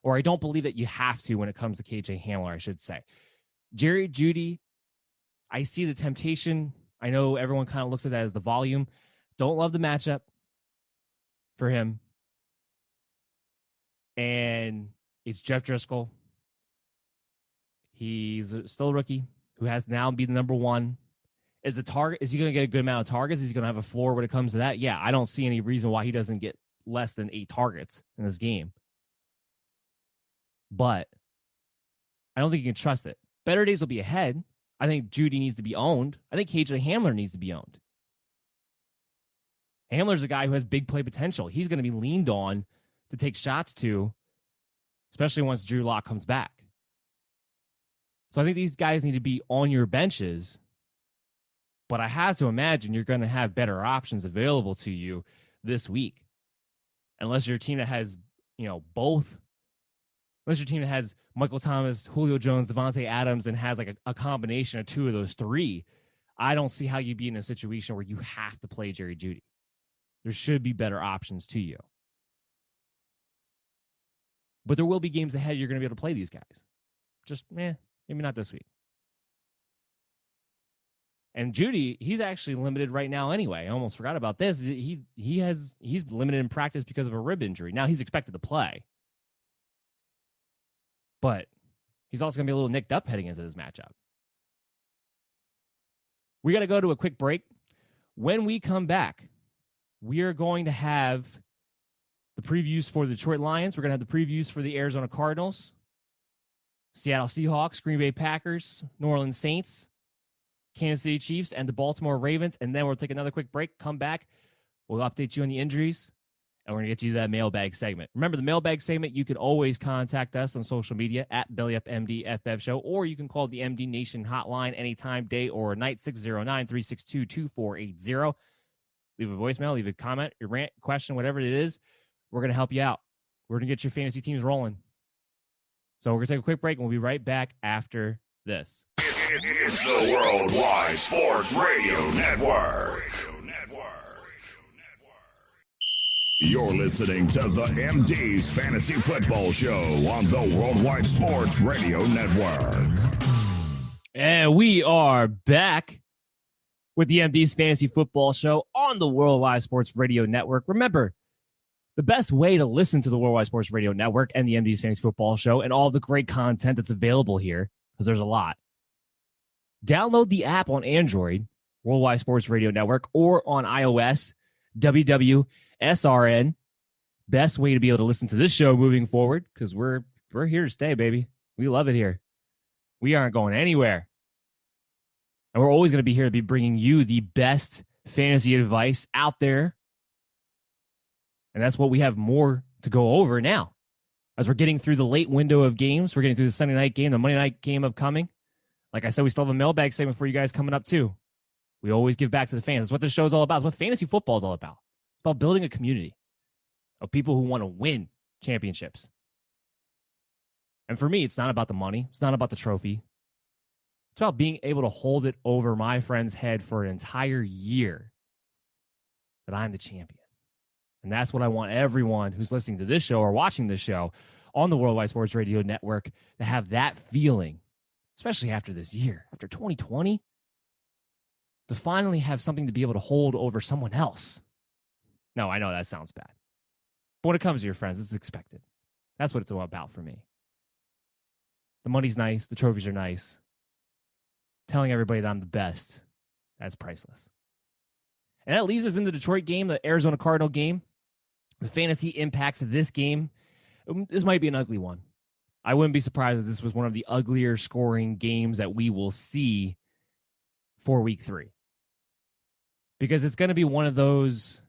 Or I don't believe that you have to when it comes to KJ Hamler, I should say. Jerry Jeudy, I see the temptation. I know everyone kind of looks at that as the volume. Don't love the matchup for him. And it's Jeff Driscoll. He's still a rookie who has now been the number 1. Is he going to get a good amount of targets? Is he going to have a floor when it comes to that? Yeah, I don't see any reason why he doesn't get less than 8 targets in this game. But I don't think you can trust it. Better days will be ahead. I think Jeudy needs to be owned. I think KJ Hamler needs to be owned. Hamler's a guy who has big play potential. He's going to be leaned on to take shots to, especially once Drew Lock comes back. So I think these guys need to be on your benches, but I have to imagine you're going to have better options available to you this week. Unless you're a team that has, both. Unless your team that has Michael Thomas, Julio Jones, Devontae Adams, and has like a combination of two of those three, I don't see how you'd be in a situation where you have to play Jerry Jeudy. There should be better options to you. But there will be games ahead you're going to be able to play these guys. Just, maybe not this week. And Jeudy, he's actually limited right now anyway. I almost forgot about this. He's limited in practice because of a rib injury. Now he's expected to play. But he's also going to be a little nicked up heading into this matchup. We got to go to a quick break. When we come back, we are going to have the previews for the Detroit Lions. We're going to have the previews for the Arizona Cardinals, Seattle Seahawks, Green Bay Packers, New Orleans Saints, Kansas City Chiefs, and the Baltimore Ravens. And then we'll take another quick break, come back. We'll update you on the injuries, and we're going to get you to that mailbag segment. Remember, the mailbag segment, you can always contact us on social media at BellyUpMDFF Show, or you can call the MD Nation hotline anytime, day or night, 609-362-2480. Leave a voicemail, leave a comment, your rant, question, whatever it is. We're going to help you out. We're going to get your fantasy teams rolling. So we're going to take a quick break, and we'll be right back after this. It's the Worldwide Sports Radio Network. You're listening to the MD's Fantasy Football Show on the Worldwide Sports Radio Network. And we are back with the MD's Fantasy Football Show on the Worldwide Sports Radio Network. Remember, the best way to listen to the Worldwide Sports Radio Network and the MD's Fantasy Football Show and all the great content that's available here, because there's a lot. Download the app on Android, Worldwide Sports Radio Network, or on iOS, WWSRN. Best way to be able to listen to this show moving forward, because we're here to stay, baby. We love it here. We aren't going anywhere. And we're always going to be here to be bringing you the best fantasy advice out there. And that's what we have more to go over now. As we're getting through the late window of games, we're getting through the Sunday night game, the Monday night game upcoming. Like I said, we still have a mailbag segment for you guys coming up too. We always give back to the fans. That's what this show is all about. It's what fantasy football is all about. It's about building a community of people who want to win championships. And for me, it's not about the money. It's not about the trophy. It's about being able to hold it over my friend's head for an entire year that I'm the champion. And that's what I want everyone who's listening to this show or watching this show on the Worldwide Sports Radio Network to have that feeling, especially after this year, after 2020, to finally have something to be able to hold over someone else. No, I know that sounds bad. But when it comes to your friends, it's expected. That's what it's all about for me. The money's nice. The trophies are nice. Telling everybody that I'm the best, that's priceless. And that leads us into the Detroit game, the Arizona Cardinal game. The fantasy impacts of this game, this might be an ugly one. I wouldn't be surprised if this was one of the uglier scoring games that we will see for week 3. Because it's going to be one of those,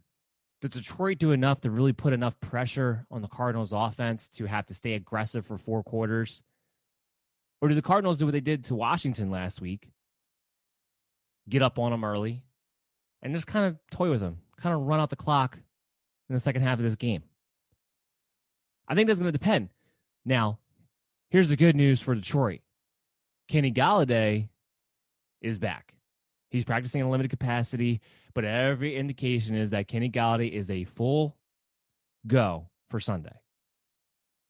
did Detroit do enough to really put enough pressure on the Cardinals offense to have to stay aggressive for 4 quarters? Or do the Cardinals do what they did to Washington last week? Get up on them early and just kind of toy with them, kind of run out the clock in the second half of this game. I think that's going to depend. Now, here's the good news for Detroit. Kenny Golladay is back. He's practicing in a limited capacity, but every indication is that Kenny Golladay is a full go for Sunday.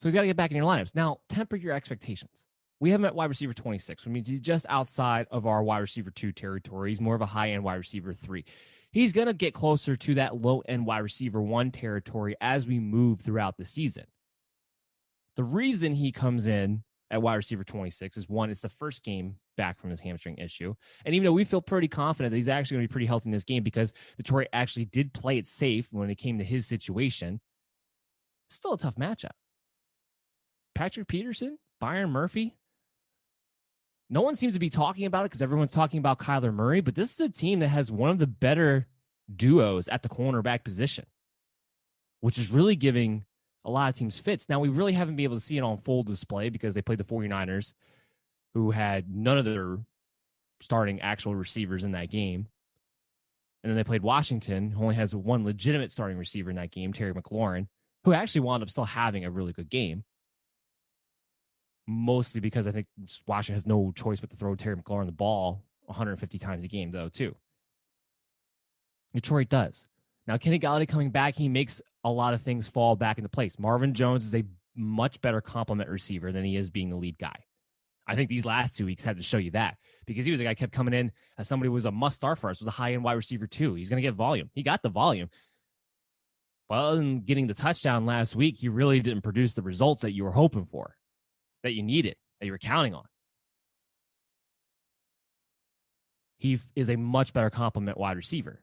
So he's got to get back in your lineups. Now, temper your expectations. We have him at wide receiver 26, which means he's just outside of our wide receiver 2 territory. He's more of a high-end wide receiver 3. He's going to get closer to that low-end wide receiver 1 territory as we move throughout the season. The reason he comes in at wide receiver 26 is, one, it's the first game back from his hamstring issue. And even though we feel pretty confident that he's actually going to be pretty healthy in this game because Detroit actually did play it safe when it came to his situation, it's still a tough matchup. Patrick Peterson, Byron Murphy, no one seems to be talking about it because everyone's talking about Kyler Murray, but this is a team that has one of the better duos at the cornerback position, which is really giving a lot of teams fits. Now, we really haven't been able to see it on full display because they played the 49ers, who had none of their starting actual receivers in that game. And then they played Washington, who only has one legitimate starting receiver in that game, Terry McLaurin, who actually wound up still having a really good game. Mostly because I think Washington has no choice but to throw Terry McLaurin the ball 150 times a game, though, too. Detroit does. Now, Kenny Golladay coming back, he makes a lot of things fall back into place. Marvin Jones is a much better complement receiver than he is being the lead guy. I think these last 2 weeks had to show you that, because he was a guy who kept coming in as somebody who was a must-start for us, was a high-end wide receiver too. He's going to get volume. He got the volume. Well, in getting the touchdown last week, he really didn't produce the results that you were hoping for, that you needed, that you were counting on. He is a much better complement wide receiver.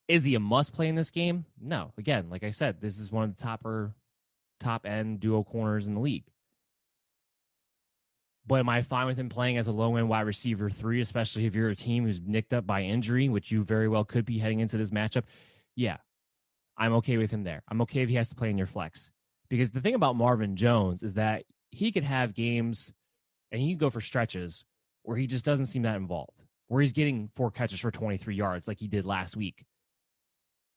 Is he a must-play in this game? No. Again, like I said, this is one of the top-end duo corners in the league. But am I fine with him playing as a low-end wide receiver 3, especially if you're a team who's nicked up by injury, which you very well could be heading into this matchup? Yeah, I'm okay with him there. I'm okay if he has to play in your flex. Because the thing about Marvin Jones is that he could have games, and he can go for stretches, where he just doesn't seem that involved, where he's getting 4 catches for 23 yards like he did last week.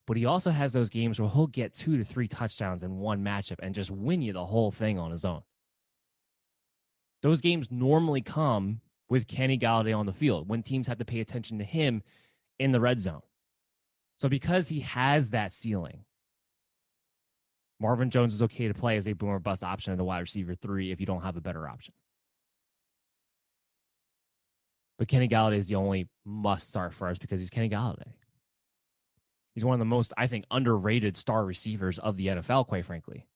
But he also has those games where he'll get 2 to 3 touchdowns in one matchup and just win you the whole thing on his own. Those games normally come with Kenny Golladay on the field when teams have to pay attention to him in the red zone. So because he has that ceiling, Marvin Jones is okay to play as a boom or bust option in the wide receiver 3 if you don't have a better option. But Kenny Golladay is the only must start for us because he's Kenny Golladay. He's one of the most, I think, underrated star receivers of the NFL, quite frankly.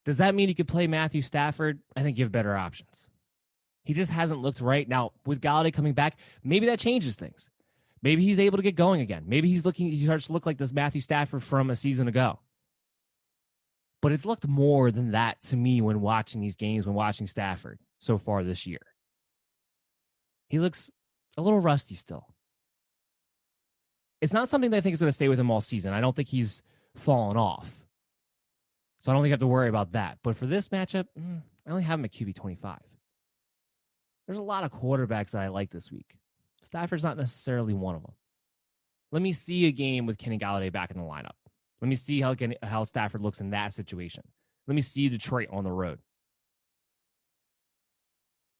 Does that mean he could play Matthew Stafford? I think you have better options. He just hasn't looked right. Now, with Golladay coming back, maybe that changes things. Maybe he's able to get going again. Maybe he starts to look like this Matthew Stafford from a season ago. But it's looked more than that to me when watching these games, when watching Stafford so far this year. He looks a little rusty still. It's not something that I think is going to stay with him all season. I don't think he's fallen off. So I don't think I have to worry about that. But for this matchup, I only have him at QB 25. There's a lot of quarterbacks that I like this week. Stafford's not necessarily one of them. Let me see a game with Kenny Golladay back in the lineup. Let me see how Stafford looks in that situation. Let me see Detroit on the road.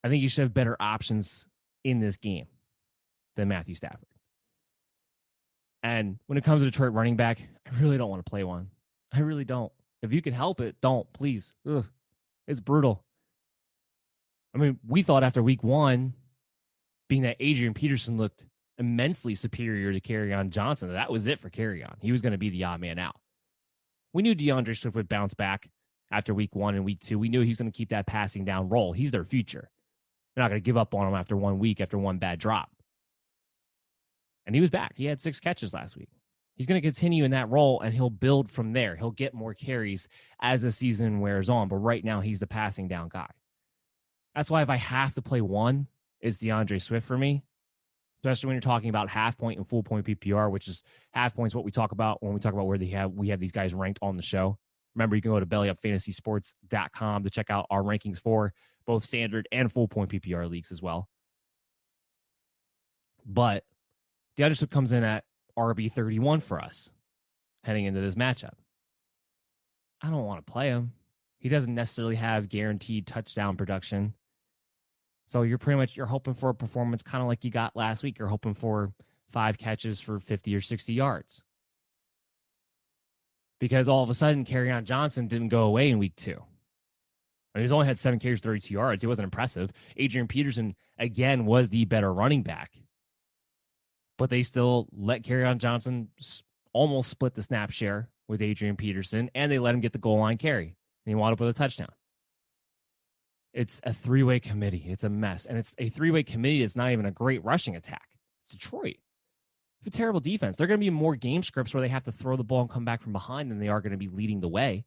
I think you should have better options in this game than Matthew Stafford. And when it comes to Detroit running back, I really don't want to play one. I really don't. If you can help it, don't, please. Ugh, it's brutal. I mean, we thought after week 1, being that Adrian Peterson looked immensely superior to Kerryon Johnson, that was it for Kerryon. He was going to be the odd man out. We knew DeAndre Swift would bounce back after week 1 and week 2. We knew he was going to keep that passing down role. He's their future. They're not going to give up on him after 1 week, after one bad drop. And he was back. He had 6 catches last week. He's going to continue in that role, and he'll build from there. He'll get more carries as the season wears on, but right now he's the passing down guy. That's why if I have to play one, it's DeAndre Swift for me, especially when you're talking about half point and full point PPR, which is half points what we talk about when we talk about where we have these guys ranked on the show. Remember, you can go to bellyupfantasysports.com to check out our rankings for both standard and full point PPR leagues as well. But DeAndre Swift comes in at RB31 for us heading into this matchup. I don't want to play him. He doesn't necessarily have guaranteed touchdown production. So you're hoping for a performance kind of like you got last week. You're hoping for 5 catches for 50 or 60 yards. Because all of a sudden, Kerryon Johnson didn't go away in week 2. I mean, he's only had 7 carries, 32 yards. He wasn't impressive. Adrian Peterson, again, was the better running back. But they still let Kerryon Johnson almost split the snap share with Adrian Peterson, and they let him get the goal line carry. And he wound up with a touchdown. It's a 3-way committee. It's a mess. And it's a 3-way committee that's not even a great rushing attack. It's Detroit. It's a terrible defense. They're going to be more game scripts where they have to throw the ball and come back from behind than they are going to be leading the way.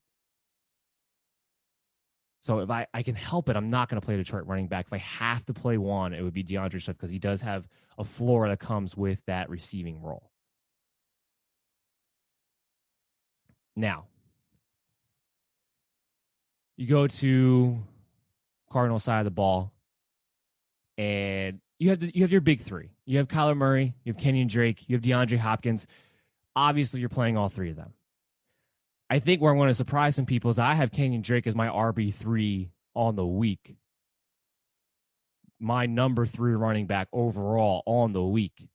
So if I can help it, I'm not going to play Detroit running back. If I have to play one, it would be DeAndre Swift because he does have a floor that comes with that receiving role. Now, you go to Cardinal side of the ball, and you have your big three. You have Kyler Murray, you have Kenyon Drake, you have DeAndre Hopkins. Obviously, you're playing all three of them. I think where I'm going to surprise some people is I have Kenyon Drake as my RB3 on the week. My number 3 running back overall on the week.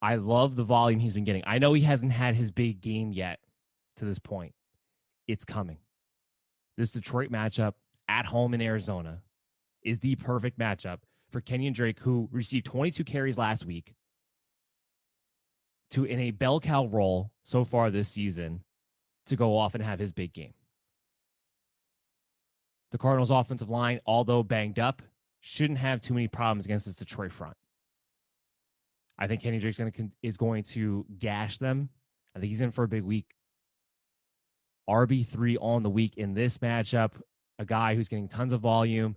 I love the volume he's been getting. I know he hasn't had his big game yet to this point. It's coming. This Detroit matchup at home in Arizona is the perfect matchup for Kenyon Drake, who received 22 carries last week, to in a bell cow role so far this season to go off and have his big game. The Cardinals' offensive line, although banged up, shouldn't have too many problems against this Detroit front. I think Kenny Drake is going to gash them. I think he's in for a big week. RB3 on the week in this matchup, a guy who's getting tons of volume.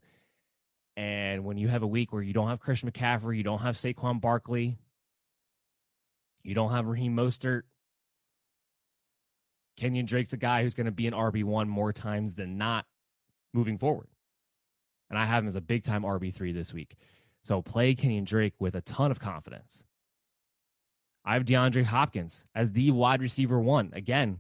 And when you have a week where you don't have Christian McCaffrey, you don't have Saquon Barkley, you don't have Raheem Mostert, Kenyon Drake's a guy who's going to be an RB1 more times than not moving forward. And I have him as a big-time RB3 this week. So play Kenyon Drake with a ton of confidence. I have DeAndre Hopkins as the wide receiver 1. Again,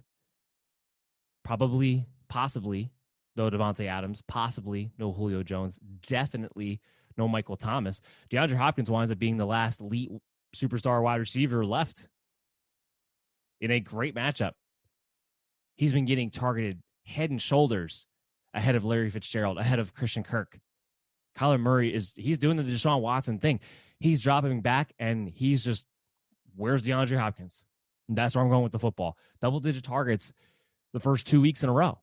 probably, possibly, no Devontae Adams, possibly no Julio Jones, definitely no Michael Thomas. DeAndre Hopkins winds up being the last elite superstar wide receiver left in a great matchup. He's been getting targeted head and shoulders ahead of Larry Fitzgerald, ahead of Christian Kirk. Kyler Murray he's doing the Deshaun Watson thing. He's dropping back, and he's just, where's DeAndre Hopkins? And that's where I'm going with the football. Double-digit targets the first 2 weeks in a row.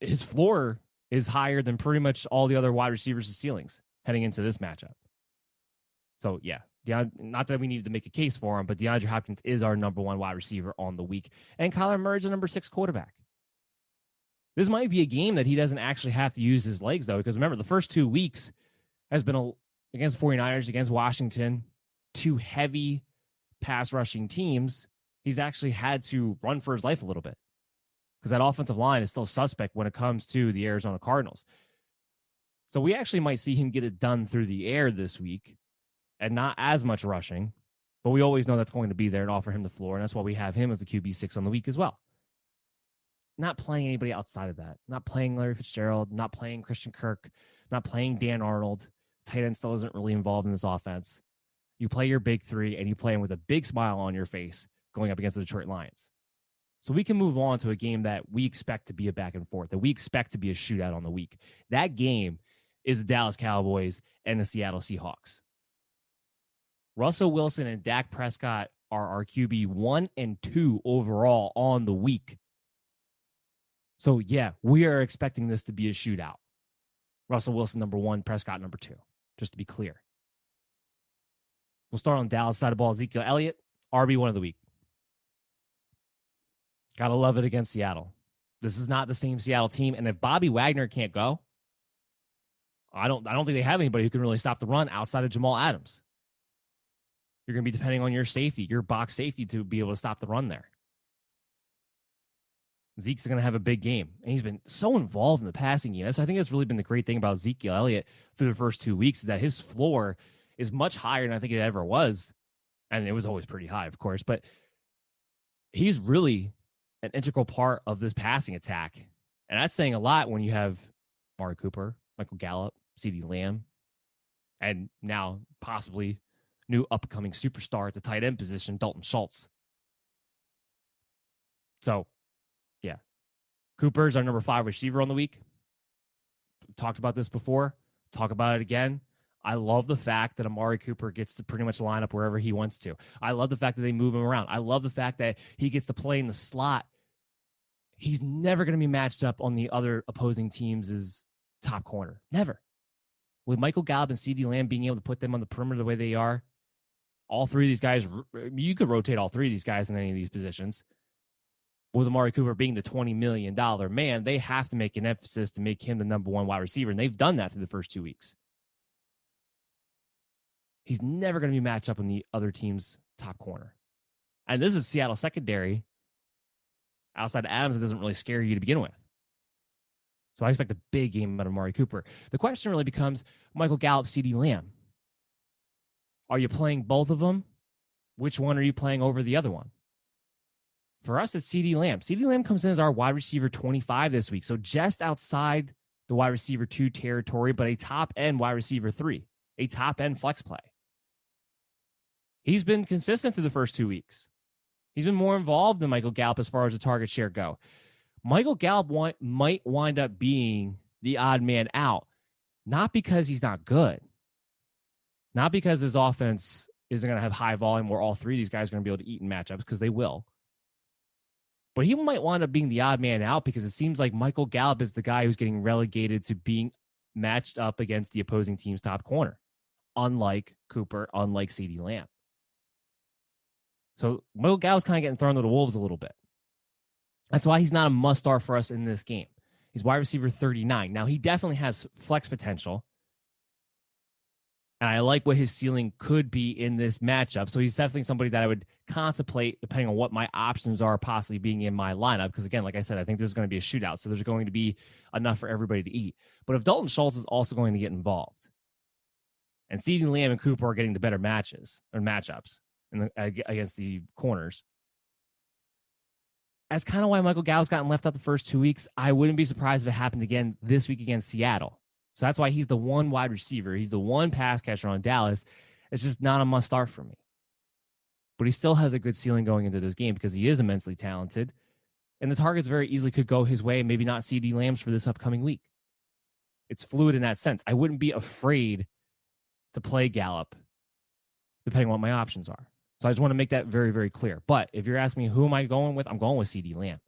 His floor is higher than pretty much all the other wide receivers' ceilings heading into this matchup. So, yeah, not that we needed to make a case for him, but DeAndre Hopkins is our number 1 wide receiver on the week. And Kyler Murray's a number 6 quarterback. This might be a game that he doesn't actually have to use his legs, though, because remember, the first 2 weeks has been against the 49ers, against Washington, 2 heavy pass-rushing teams. He's actually had to run for his life a little bit because that offensive line is still suspect when it comes to the Arizona Cardinals. So we actually might see him get it done through the air this week and not as much rushing, but we always know that's going to be there and offer him the floor, and that's why we have him as the QB6 on the week as well. Not playing anybody outside of that. Not playing Larry Fitzgerald, not playing Christian Kirk, not playing Dan Arnold. Tight end still isn't really involved in this offense. You play your big 3, and you play him with a big smile on your face going up against the Detroit Lions. So we can move on to a game that we expect to be a back and forth, that we expect to be a shootout on the week. That game is the Dallas Cowboys and the Seattle Seahawks. Russell Wilson and Dak Prescott are our QB 1 and 2 overall on the week. So, yeah, we are expecting this to be a shootout. Russell Wilson, number 1, Prescott, number 2, just to be clear. We'll start on Dallas side of the ball. Ezekiel Elliott, RB1 of the week. Gotta love it against Seattle. This is not the same Seattle team, and if Bobby Wagner can't go, I don't think they have anybody who can really stop the run outside of Jamal Adams. You're going to be depending on your safety, your box safety, to be able to stop the run there. Zeke's going to have a big game, and he's been so involved in the passing game. So I think that's really been the great thing about Ezekiel Elliott through the first 2 weeks is that his floor is much higher than I think it ever was, and it was always pretty high, of course, but he's really an integral part of this passing attack, and that's saying a lot when you have Amari Cooper, Michael Gallup, CeeDee Lamb, and now possibly new upcoming superstar at the tight end position, Dalton Schultz. So, yeah. Cooper's our number 5 receiver on the week. Talked about this before. Talk about it again. I love the fact that Amari Cooper gets to pretty much line up wherever he wants to. I love the fact that they move him around. I love the fact that he gets to play in the slot. He's never going to be matched up on the other opposing team's top corner. Never. With Michael Gallup and CeeDee Lamb being able to put them on the perimeter the way they are, all 3 of these guys, you could rotate all 3 of these guys in any of these positions. with Amari Cooper being the $20 million man, they have to make an emphasis to make him the number one wide receiver, and they've done that through the first 2 weeks. He's never going to be matched up on the other team's top corner. And this is Seattle secondary. Outside of Adams, it doesn't really scare you to begin with. So I expect a big game out of Amari Cooper. The question really becomes Michael Gallup, CeeDee Lamb. Are you playing both of them? Which one are you playing over the other one? For us, it's CeeDee Lamb. CeeDee Lamb comes in as our wide receiver 25 this week. So just outside the wide receiver 2 territory, but a top end wide receiver 3, a top end flex play. He's been consistent through the first 2 weeks. He's been more involved than Michael Gallup as far as the target share go. Michael Gallup might wind up being the odd man out, not because he's not good, not because his offense isn't going to have high volume where all three of these guys are going to be able to eat in matchups, because they will. But he might wind up being the odd man out because it seems like Michael Gallup is the guy who's getting relegated to being matched up against the opposing team's top corner, unlike Cooper, unlike CeeDee Lamb. So Michael Gallup's kind of getting thrown to the wolves a little bit. That's why he's not a must-start for us in this game. He's wide receiver 39. Now, he definitely has flex potential, and I like what his ceiling could be in this matchup. So he's definitely somebody that I would contemplate, depending on what my options are, possibly being in my lineup. Because, again, like I said, I think this is going to be a shootout, so there's going to be enough for everybody to eat. But if Dalton Schultz is also going to get involved, and CeeDee Lamb and Cooper are getting the better matchups against the corners, that's kind of why Michael Gallup's gotten left out the first 2 weeks. I wouldn't be surprised if it happened again this week against Seattle. So that's why he's the one wide receiver. He's the one pass catcher on Dallas. It's just not a must start for me. But he still has a good ceiling going into this game because he is immensely talented. And the targets very easily could go his way, maybe not CeeDee Lamb's for this upcoming week. It's fluid in that sense. I wouldn't be afraid to play Gallup, depending on what my options are. So I just want to make that very, very clear. But if you're asking me who am I going with, I'm going with CeeDee Lamb.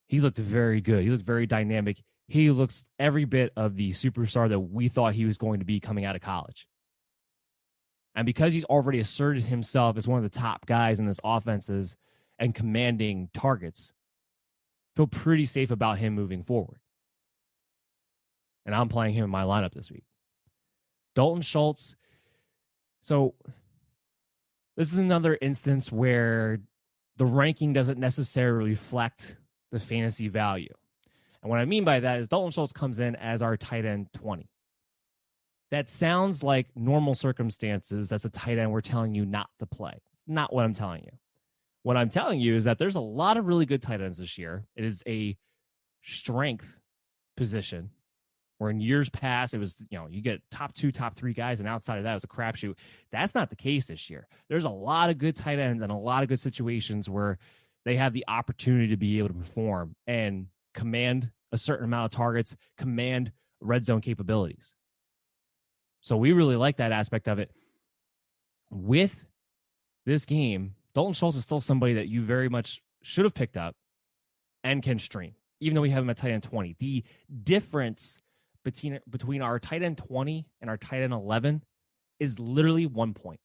He looked very good. He looked very dynamic. He looks every bit of the superstar that we thought he was going to be coming out of college. And because he's already asserted himself as one of the top guys in this offenses and commanding targets, I feel pretty safe about him moving forward. And I'm playing him in my lineup this week. Dalton Schultz. So this is another instance where the ranking doesn't necessarily reflect the fantasy value. And what I mean by that is Dalton Schultz comes in as our tight end 20. That sounds like normal circumstances. That's a tight end we're telling you not to play. It's not what I'm telling you. What I'm telling you is that there's a lot of really good tight ends this year. It is a strength position where in years past, it was, you get top 2, top 3 guys, and outside of that, it was a crapshoot. That's not the case this year. There's a lot of good tight ends and a lot of good situations where they have the opportunity to be able to perform and command a certain amount of targets, command red zone capabilities. So we really like that aspect of it. With this game, Dalton Schultz is still somebody that you very much should have picked up and can stream, even though we have him at tight end 20. The difference between our tight end 20 and our tight end 11 is literally 1 point.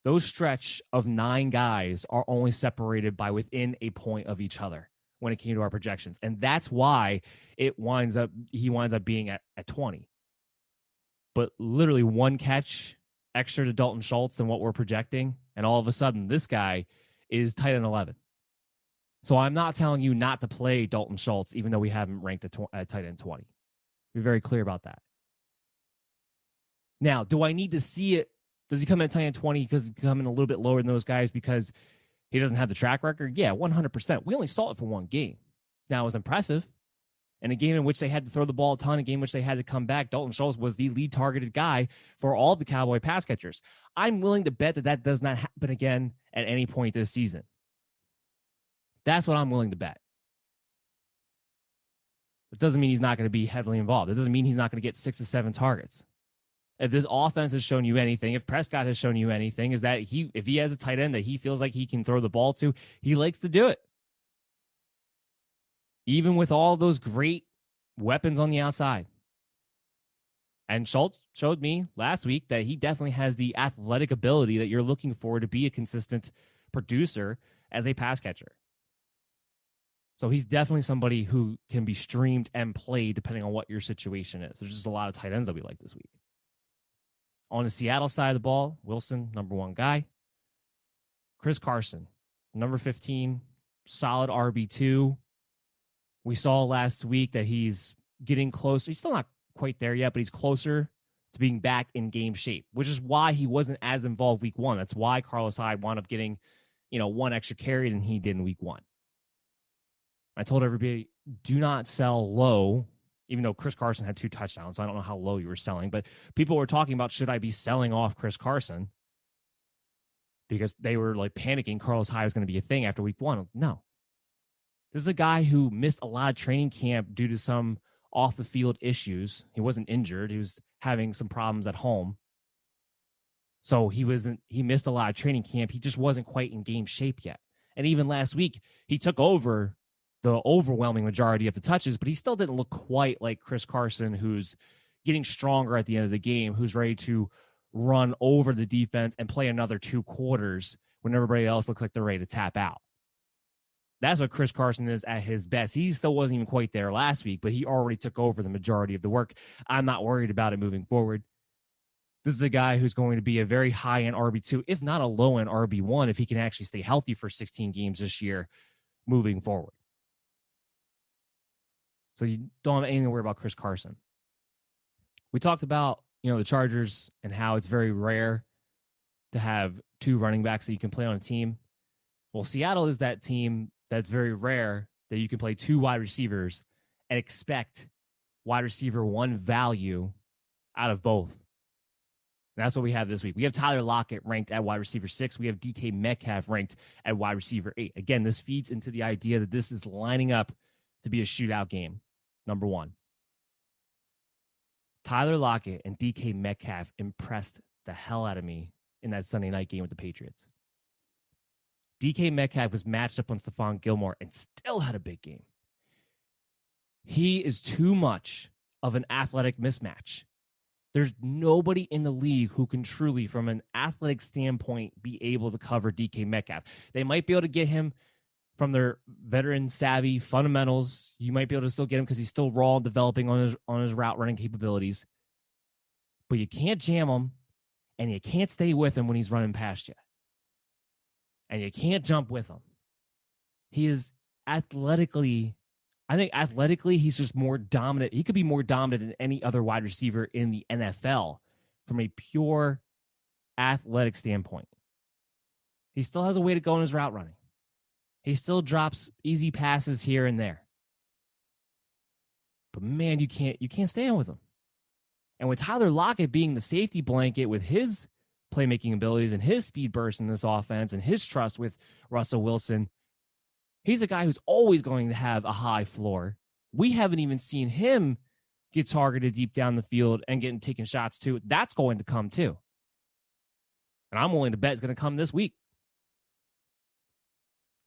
Those stretch of 9 guys are only separated by within a point of each other when it came to our projections. And that's why he winds up being at 20. But literally 1 catch extra to Dalton Schultz than what we're projecting, and all of a sudden this guy is tight end 11. So I'm not telling you not to play Dalton Schultz, even though we haven't ranked at tight end 20. Be very clear about that. Now, do I need to see it? Does he come in at tight end 20 because he's coming a little bit lower than those guys because he doesn't have the track record? Yeah, 100%. We only saw it for 1 game. Now, it was impressive. In a game in which they had to throw the ball a ton, a game in which they had to come back, Dalton Schultz was the lead targeted guy for all of the Cowboy pass catchers. I'm willing to bet that does not happen again at any point this season. That's what I'm willing to bet. It doesn't mean he's not going to be heavily involved. It doesn't mean he's not going to get 6 to 7 targets. If this offense has shown you anything, if Prescott has shown you anything, is that if he has a tight end that he feels like he can throw the ball to, he likes to do it. Even with all those great weapons on the outside. And Schultz showed me last week that he definitely has the athletic ability that you're looking for to be a consistent producer as a pass catcher. So he's definitely somebody who can be streamed and played depending on what your situation is. There's just a lot of tight ends that we like this week. On the Seattle side of the ball, Wilson, number 1 guy. Chris Carson, number 15, solid RB2. We saw last week that he's getting closer. He's still not quite there yet, but he's closer to being back in game shape, which is why he wasn't as involved week 1. That's why Carlos Hyde wound up getting, 1 extra carry than he did in week 1. I told everybody, do not sell low, even though Chris Carson had 2 touchdowns. So I don't know how low you were selling, but people were talking about, should I be selling off Chris Carson? Because they were like panicking Carlos Hyde was going to be a thing after week 1. No. This is a guy who missed a lot of training camp due to some off the field issues. He wasn't injured. He was having some problems at home. So he missed a lot of training camp. He just wasn't quite in game shape yet. And even last week, he took over the overwhelming majority of the touches, but he still didn't look quite like Chris Carson, who's getting stronger at the end of the game, who's ready to run over the defense and play another 2 quarters when everybody else looks like they're ready to tap out. That's what Chris Carson is at his best. He still wasn't even quite there last week, but he already took over the majority of the work. I'm not worried about it moving forward. This is a guy who's going to be a very high-end RB2, if not a low-end RB1, if he can actually stay healthy for 16 games this year moving forward. So you don't have anything to worry about Chris Carson. We talked about, the Chargers and how it's very rare to have 2 running backs that you can play on a team. Well, Seattle is that team that's very rare that you can play 2 wide receivers and expect wide receiver 1 value out of both. And that's what we have this week. We have Tyler Lockett ranked at wide receiver 6. We have DK Metcalf ranked at wide receiver 8. Again, this feeds into the idea that this is lining up to be a shootout game. Number 1. Tyler Lockett and DK Metcalf impressed the hell out of me in that Sunday night game with the Patriots. DK Metcalf was matched up on Stephon Gilmore and still had a big game. He is too much of an athletic mismatch. There's nobody in the league who can truly, from an athletic standpoint, be able to cover DK Metcalf. They might be able to get him from their veteran savvy fundamentals. You might be able to still get him because he's still raw and developing on his route running capabilities. But you can't jam him, and you can't stay with him when he's running past you. And you can't jump with him. He is athletically, he's just more dominant. He could be more dominant than any other wide receiver in the NFL from a pure athletic standpoint. He still has a way to go in his route running. He still drops easy passes here and there. But man, you can't stand with him. And with Tyler Lockett being the safety blanket with his playmaking abilities and his speed burst in this offense and his trust with Russell Wilson, he's a guy who's always going to have a high floor. We haven't even seen him get targeted deep down the field and getting taken shots too. That's going to come too. And I'm willing to bet it's going to come this week.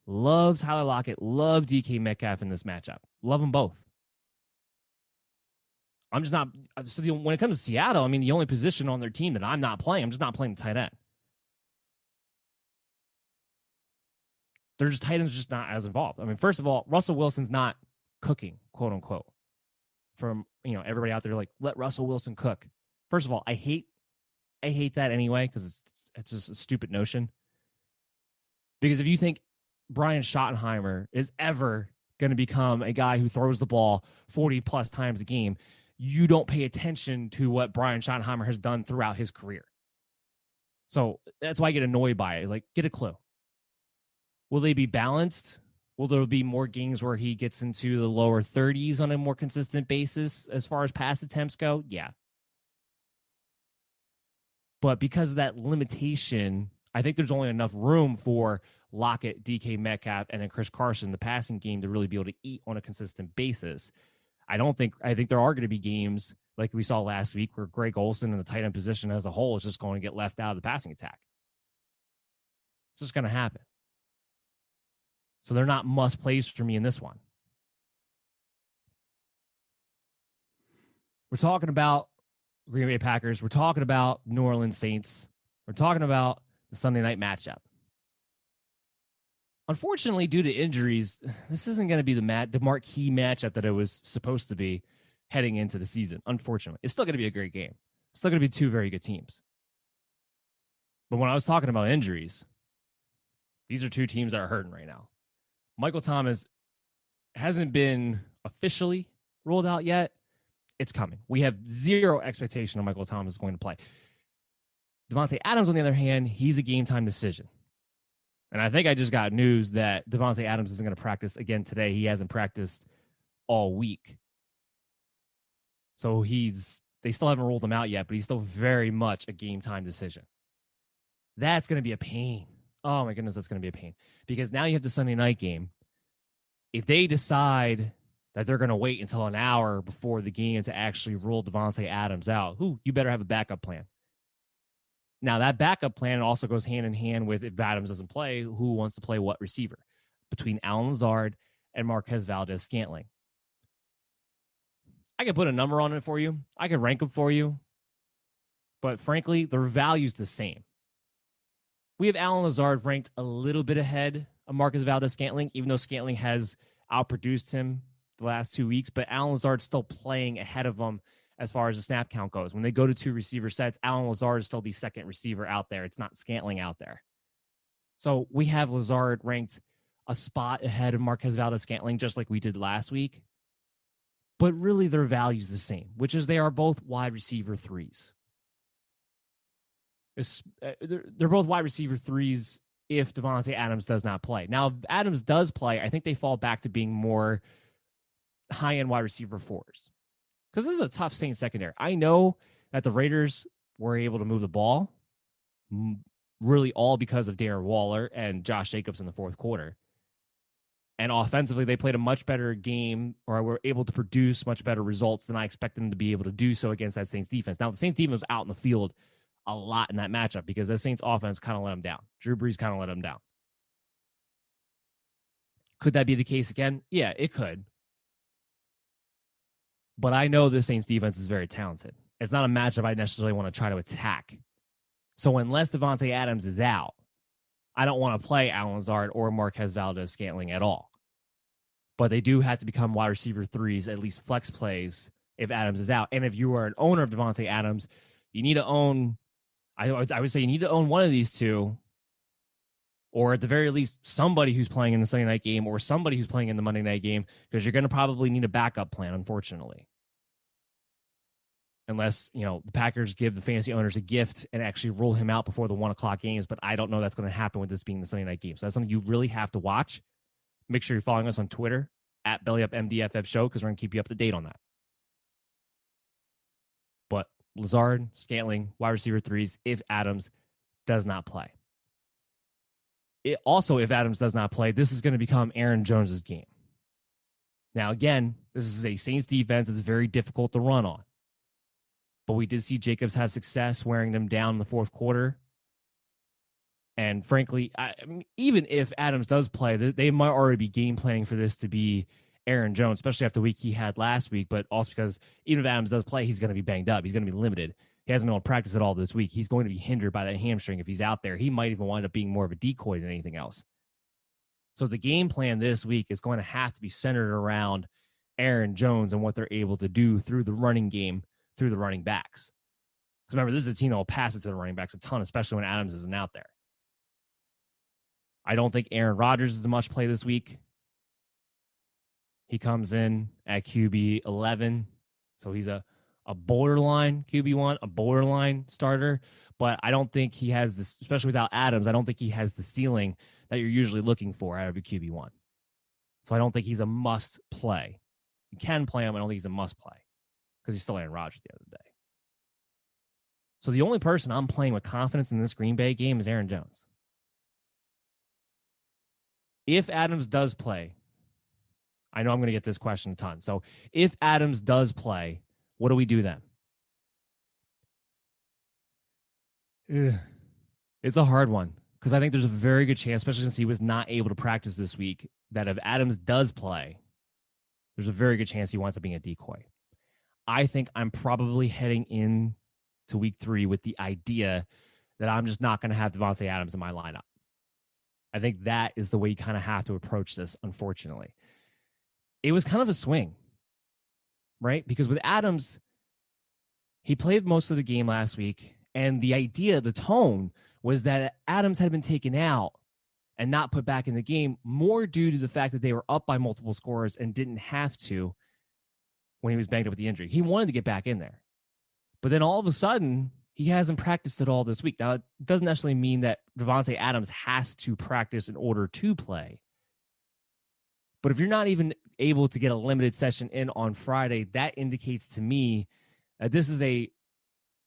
Love Tyler Lockett. Love DK Metcalf in this matchup. Love them both. I'm just not. So when it comes to Seattle, I mean, the only position on their team that I'm not playing, I'm just not playing the tight end. Their tight ends just not as involved. I mean, first of all, Russell Wilson's not cooking, quote unquote. From everybody out there, like, let Russell Wilson cook. First of all, I hate that anyway because it's just a stupid notion. Because if you think Brian Schottenheimer is ever going to become a guy who throws the ball 40 plus times a game, you don't pay attention to what Brian Schottenheimer has done throughout his career. So that's why I get annoyed by it. Like, get a clue. Will they be balanced? Will there be more games where he gets into the lower 30s on a more consistent basis as far as pass attempts go? Yeah. But because of that limitation, I think there's only enough room for Lockett, DK Metcalf, and then Chris Carson, the passing game, to really be able to eat on a consistent basis. I think there are going to be games like we saw last week where Greg Olsen in the tight end position as a whole is just going to get left out of the passing attack. It's just going to happen. So they're not must plays for me in this one. We're talking about Green Bay Packers. We're talking about New Orleans Saints. We're talking about the Sunday night matchup. Unfortunately, due to injuries, this isn't going to be the marquee matchup that it was supposed to be heading into the season. Unfortunately, it's still going to be a great game. It's still going to be two very good teams. But when I was talking about injuries, these are two teams that are hurting right now. Michael Thomas hasn't been officially ruled out yet. It's coming. We have zero expectation of Michael Thomas going to play. Davante Adams, on the other hand, he's a game time decision. And I think I just got news that Davante Adams isn't going to practice again today. He hasn't practiced all week. So they still haven't ruled him out yet, but he's still very much a game time decision. That's going to be a pain. Oh my goodness, that's going to be a pain. Because now you have the Sunday night game. If they decide that they're going to wait until an hour before the game to actually rule Davante Adams out, you better have a backup plan. Now, that backup plan also goes hand in hand with if Adams doesn't play, who wants to play what receiver between Allen Lazard and Marquez Valdes-Scantling. I could put a number on it for you. I could rank them for you. But frankly, their value's the same. We have Allen Lazard ranked a little bit ahead of Marquez Valdes-Scantling, even though Scantling has outproduced him the last 2 weeks. But Allen Lazard's still playing ahead of him as far as the snap count goes. When they go to two receiver sets, Allen Lazard is still the second receiver out there. It's not Scantling out there. So we have Lazard ranked a spot ahead of Marquez Valdes-Scantling, just like we did last week. But really their value's the same, which is they are both wide receiver threes. They're both wide receiver threes if Davante Adams does not play. Now, if Adams does play, I think they fall back to being more high-end wide receiver fours. Because this is a tough Saints secondary. I know that the Raiders were able to move the ball, really all because of Darren Waller and Josh Jacobs in the fourth quarter. And offensively, they played a much better game, or were able to produce much better results than I expected them to be able to do so against that Saints defense. Now, the Saints defense was out in the field a lot in that matchup because the Saints offense kind of let them down. Drew Brees kind of let them down. Could that be the case again? Yeah, it could. But I know the Saints defense is very talented. It's not a matchup I necessarily want to try to attack. So unless Davante Adams is out, I don't want to play Allen Lazard or Marquez Valdes-Scantling at all. But they do have to become wide receiver threes, at least flex plays, if Adams is out. And if you are an owner of Davante Adams, you need to own, I would say you need to own one of these two, or at the very least, somebody who's playing in the Sunday night game or somebody who's playing in the Monday night game, because you're going to probably need a backup plan, unfortunately. Unless, the Packers give the fantasy owners a gift and actually rule him out before the 1 o'clock games, but I don't know that's going to happen with this being the Sunday night game. So that's something you really have to watch. Make sure you're following us on Twitter, at BellyUpMDFF Show, because we're going to keep you up to date on that. But Lazard, Scantling, wide receiver threes, if Adams does not play. If Adams does not play, this is going to become Aaron Jones's game. Now, again, this is a Saints defense that's very difficult to run on. But we did see Jacobs have success wearing them down in the fourth quarter. And frankly, even if Adams does play, they might already be game planning for this to be Aaron Jones, especially after the week he had last week, but also because even if Adams does play, he's going to be banged up. He's going to be limited. He hasn't been able to practice at all this week. He's going to be hindered by that hamstring if he's out there. He might even wind up being more of a decoy than anything else. So the game plan this week is going to have to be centered around Aaron Jones and what they're able to do through the running game, through the running backs. Because remember, this is a team that will pass it to the running backs a ton, especially when Adams isn't out there. I don't think Aaron Rodgers is a much play this week. He comes in at QB 11, so he's a borderline QB1, a borderline starter, but I don't think he has this, especially without Adams, I don't think he has the ceiling that you're usually looking for out of a QB1. So I don't think he's a must play. You can play him, I don't think he's a must play because he's still Aaron Rodgers at the end of the day. So the only person I'm playing with confidence in this Green Bay game is Aaron Jones. If Adams does play, I know I'm going to get this question a ton. So if Adams does play, what do we do then? It's a hard one because I think there's a very good chance, especially since he was not able to practice this week, that if Adams does play, there's a very good chance he winds up being a decoy. I think I'm probably heading in to week 3 with the idea that I'm just not going to have Davante Adams in my lineup. I think that is the way you kind of have to approach this, unfortunately. It was kind of a swing, right? Because with Adams, he played most of the game last week, and the idea, the tone, was that Adams had been taken out and not put back in the game, more due to the fact that they were up by multiple scores and didn't have to when he was banged up with the injury. He wanted to get back in there. But then all of a sudden, he hasn't practiced at all this week. Now, it doesn't necessarily mean that Davante Adams has to practice in order to play. But if you're not even able to get a limited session in on Friday, that indicates to me that this is a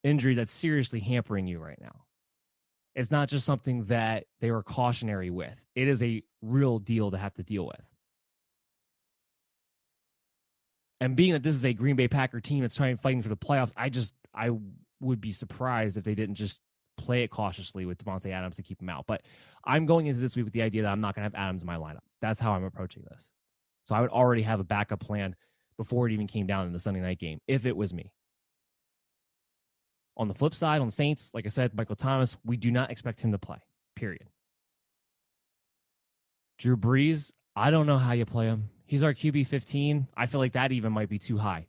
injury that's seriously hampering you right now. It's not just something that they were cautionary with. It is a real deal to have to deal with. And being that this is a Green Bay Packer team that's fighting for the playoffs, I would be surprised if they didn't just play it cautiously with Davante Adams to keep him out. But I'm going into this week with the idea that I'm not going to have Adams in my lineup. That's how I'm approaching this. So I would already have a backup plan before it even came down in the Sunday night game, if it was me. On the flip side, on the Saints, like I said, Michael Thomas, we do not expect him to play, period. Drew Brees, I don't know how you play him. He's our QB 15. I feel like that even might be too high.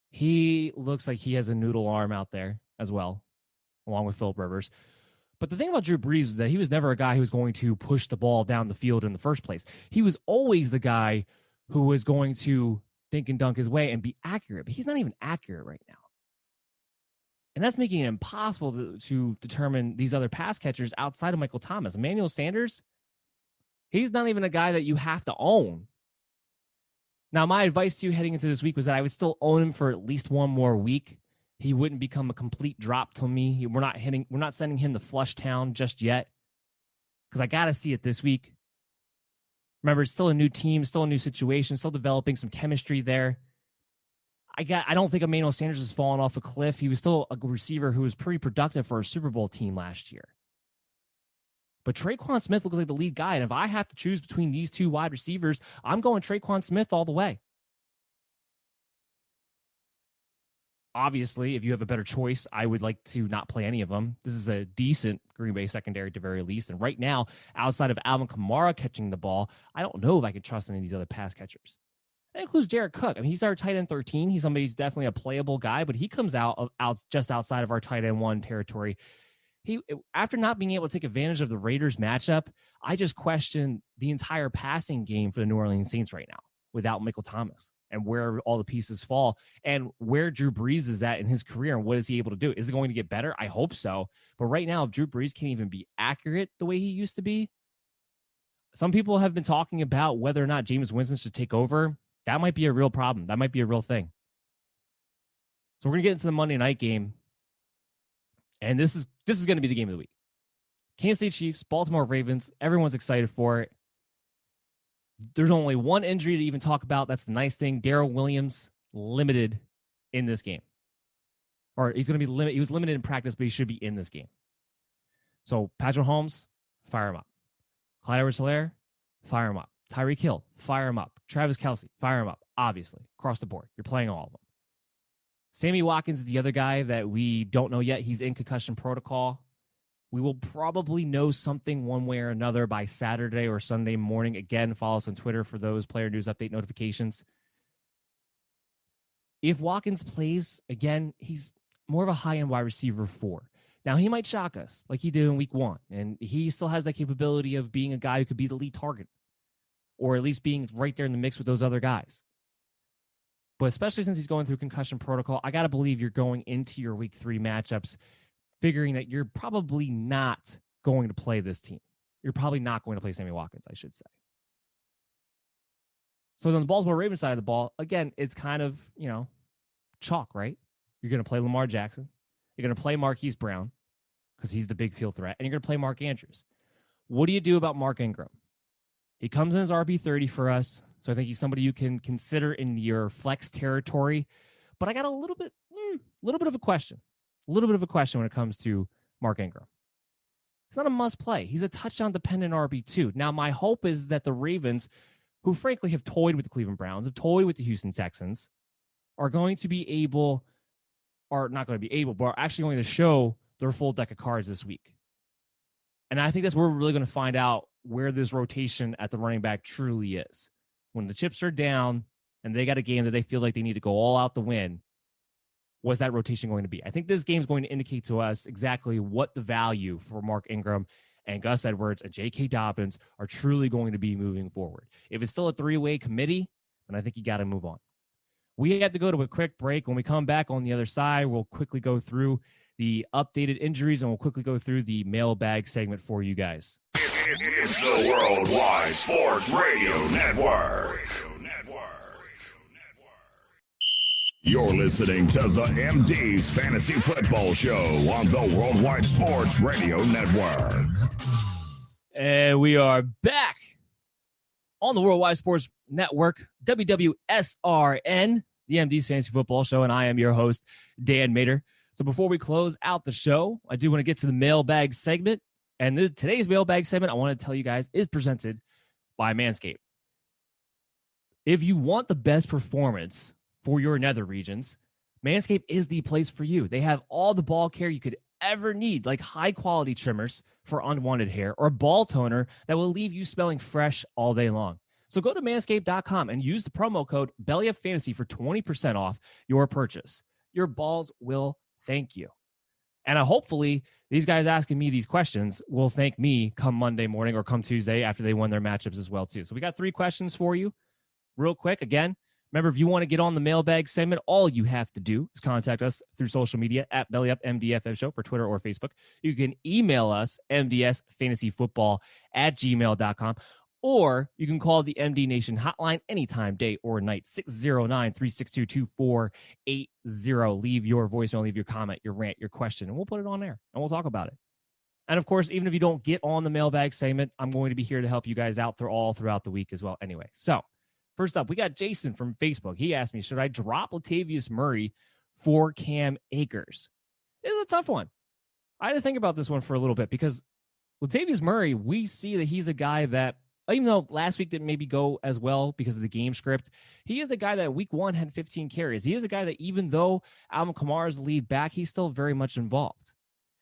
He looks like he has a noodle arm out there as well, along with Philip Rivers. But the thing about Drew Brees is that he was never a guy who was going to push the ball down the field in the first place. He was always the guy who was going to dink and dunk his way and be accurate. But he's not even accurate right now. And that's making it impossible to determine these other pass catchers outside of Michael Thomas. Emmanuel Sanders, he's not even a guy that you have to own. Now, my advice to you heading into this week was that I would still own him for at least one more week. He wouldn't become a complete drop to me. We're not sending him to Flushtown just yet, because I got to see it this week. Remember, it's still a new team, still a new situation, still developing some chemistry there. I don't think Emmanuel Sanders has fallen off a cliff. He was still a receiver who was pretty productive for a Super Bowl team last year. But Tre'Quan Smith looks like the lead guy, and if I have to choose between these two wide receivers, I'm going Tre'Quan Smith all the way. Obviously, if you have a better choice, I would like to not play any of them. This is a decent Green Bay secondary at the very least. And right now, outside of Alvin Kamara catching the ball, I don't know if I can trust any of these other pass catchers. That includes Jared Cook. I mean, he's our tight end 13. He's somebody who's definitely a playable guy, but he comes out just outside of our tight end 1 territory. After not being able to take advantage of the Raiders matchup, I just question the entire passing game for the New Orleans Saints right now without Michael Thomas and where all the pieces fall and where Drew Brees is at in his career and what is he able to do. Is it going to get better? I hope so. But right now, if Drew Brees can't even be accurate the way he used to be, some people have been talking about whether or not Jameis Winston should take over. That might be a real problem. That might be a real thing. So we're going to get into the Monday night game. And this is going to be the game of the week. Kansas City Chiefs, Baltimore Ravens. Everyone's excited for it. There's only one injury to even talk about. That's the nice thing. Darrell Williams limited in this game. Or he's going to be limited. He was limited in practice, but he should be in this game. So Patrick Mahomes, fire him up. Clyde Edwards-Helaire, fire him up. Tyreek Hill, fire him up. Travis Kelce, fire him up. Obviously, across the board. You're playing all of them. Sammy Watkins is the other guy that we don't know yet. He's in concussion protocol. We will probably know something one way or another by Saturday or Sunday morning. Again, follow us on Twitter for those player news update notifications. If Watkins plays, again, he's more of a high-end wide receiver 4. Now, he might shock us like he did in week 1, and he still has that capability of being a guy who could be the lead target or at least being right there in the mix with those other guys. But especially since he's going through concussion protocol, I got to believe you're going into your week 3 matchups figuring that you're probably not going to play this team. You're probably not going to play Sammy Watkins, I should say. So on the Baltimore Ravens side of the ball, again, it's kind of, chalk, right? You're going to play Lamar Jackson. You're going to play Marquise Brown because he's the big field threat, and you're going to play Mark Andrews. What do you do about Mark Ingram? He comes in as RB30 for us, so I think he's somebody you can consider in your flex territory. But I got a little bit of a question. A little bit of a question when it comes to Mark Ingram. He's not a must-play. He's a touchdown-dependent RB2. Now, my hope is that the Ravens, who frankly have toyed with the Cleveland Browns, have toyed with the Houston Texans, are going to be able, or not going to be able, but are actually going to show their full deck of cards this week. And I think that's where we're really going to find out where this rotation at the running back truly is. When the chips are down and they got a game that they feel like they need to go all out to win, what's that rotation going to be? I think this game is going to indicate to us exactly what the value for Mark Ingram and Gus Edwards and J.K. Dobbins are truly going to be moving forward. If it's still a three-way committee, then I think you got to move on. We have to go to a quick break. When we come back on the other side, we'll quickly go through the updated injuries and we'll quickly go through the mailbag segment for you guys. It's the Worldwide Sports Radio Network. You're listening to the MD's Fantasy Football Show on the Worldwide Sports Radio Network. And we are back on the Worldwide Sports Network, WWSRN, the MD's Fantasy Football Show, and I am your host, Dan Mader. So before we close out the show, I do want to get to the mailbag segment. And today's mailbag segment, I want to tell you guys, is presented by Manscaped. If you want the best performance for your nether regions, Manscaped is the place for you. They have all the ball care you could ever need, like high-quality trimmers for unwanted hair or ball toner that will leave you smelling fresh all day long. So go to manscaped.com and use the promo code BELLYUPFANTASY for 20% off your purchase. Your balls will thank you. And hopefully these guys asking me these questions will thank me come Monday morning or come Tuesday after they won their matchups as well, too. So we got 3 questions for you real quick. Again, remember, if you want to get on the mailbag segment, all you have to do is contact us through social media at BellyUpMDFF Show for Twitter or Facebook. You can email us, mdsfantasyfootball@gmail.com, or you can call the MD Nation hotline anytime, day or night, 609-362-2480. Leave your voicemail, leave your comment, your rant, your question, and we'll put it on there, and we'll talk about it. And, of course, even if you don't get on the mailbag segment, I'm going to be here to help you guys out throughout the week as well anyway. So, first up, we got Jason from Facebook. He asked me, should I drop Latavius Murray for Cam Akers? It's a tough one. I had to think about this one for a little bit because Latavius Murray, we see that he's a guy that, even though last week didn't maybe go as well because of the game script, he is a guy that week 1 had 15 carries. He is a guy that even though Alvin Kamara is the lead back, he's still very much involved.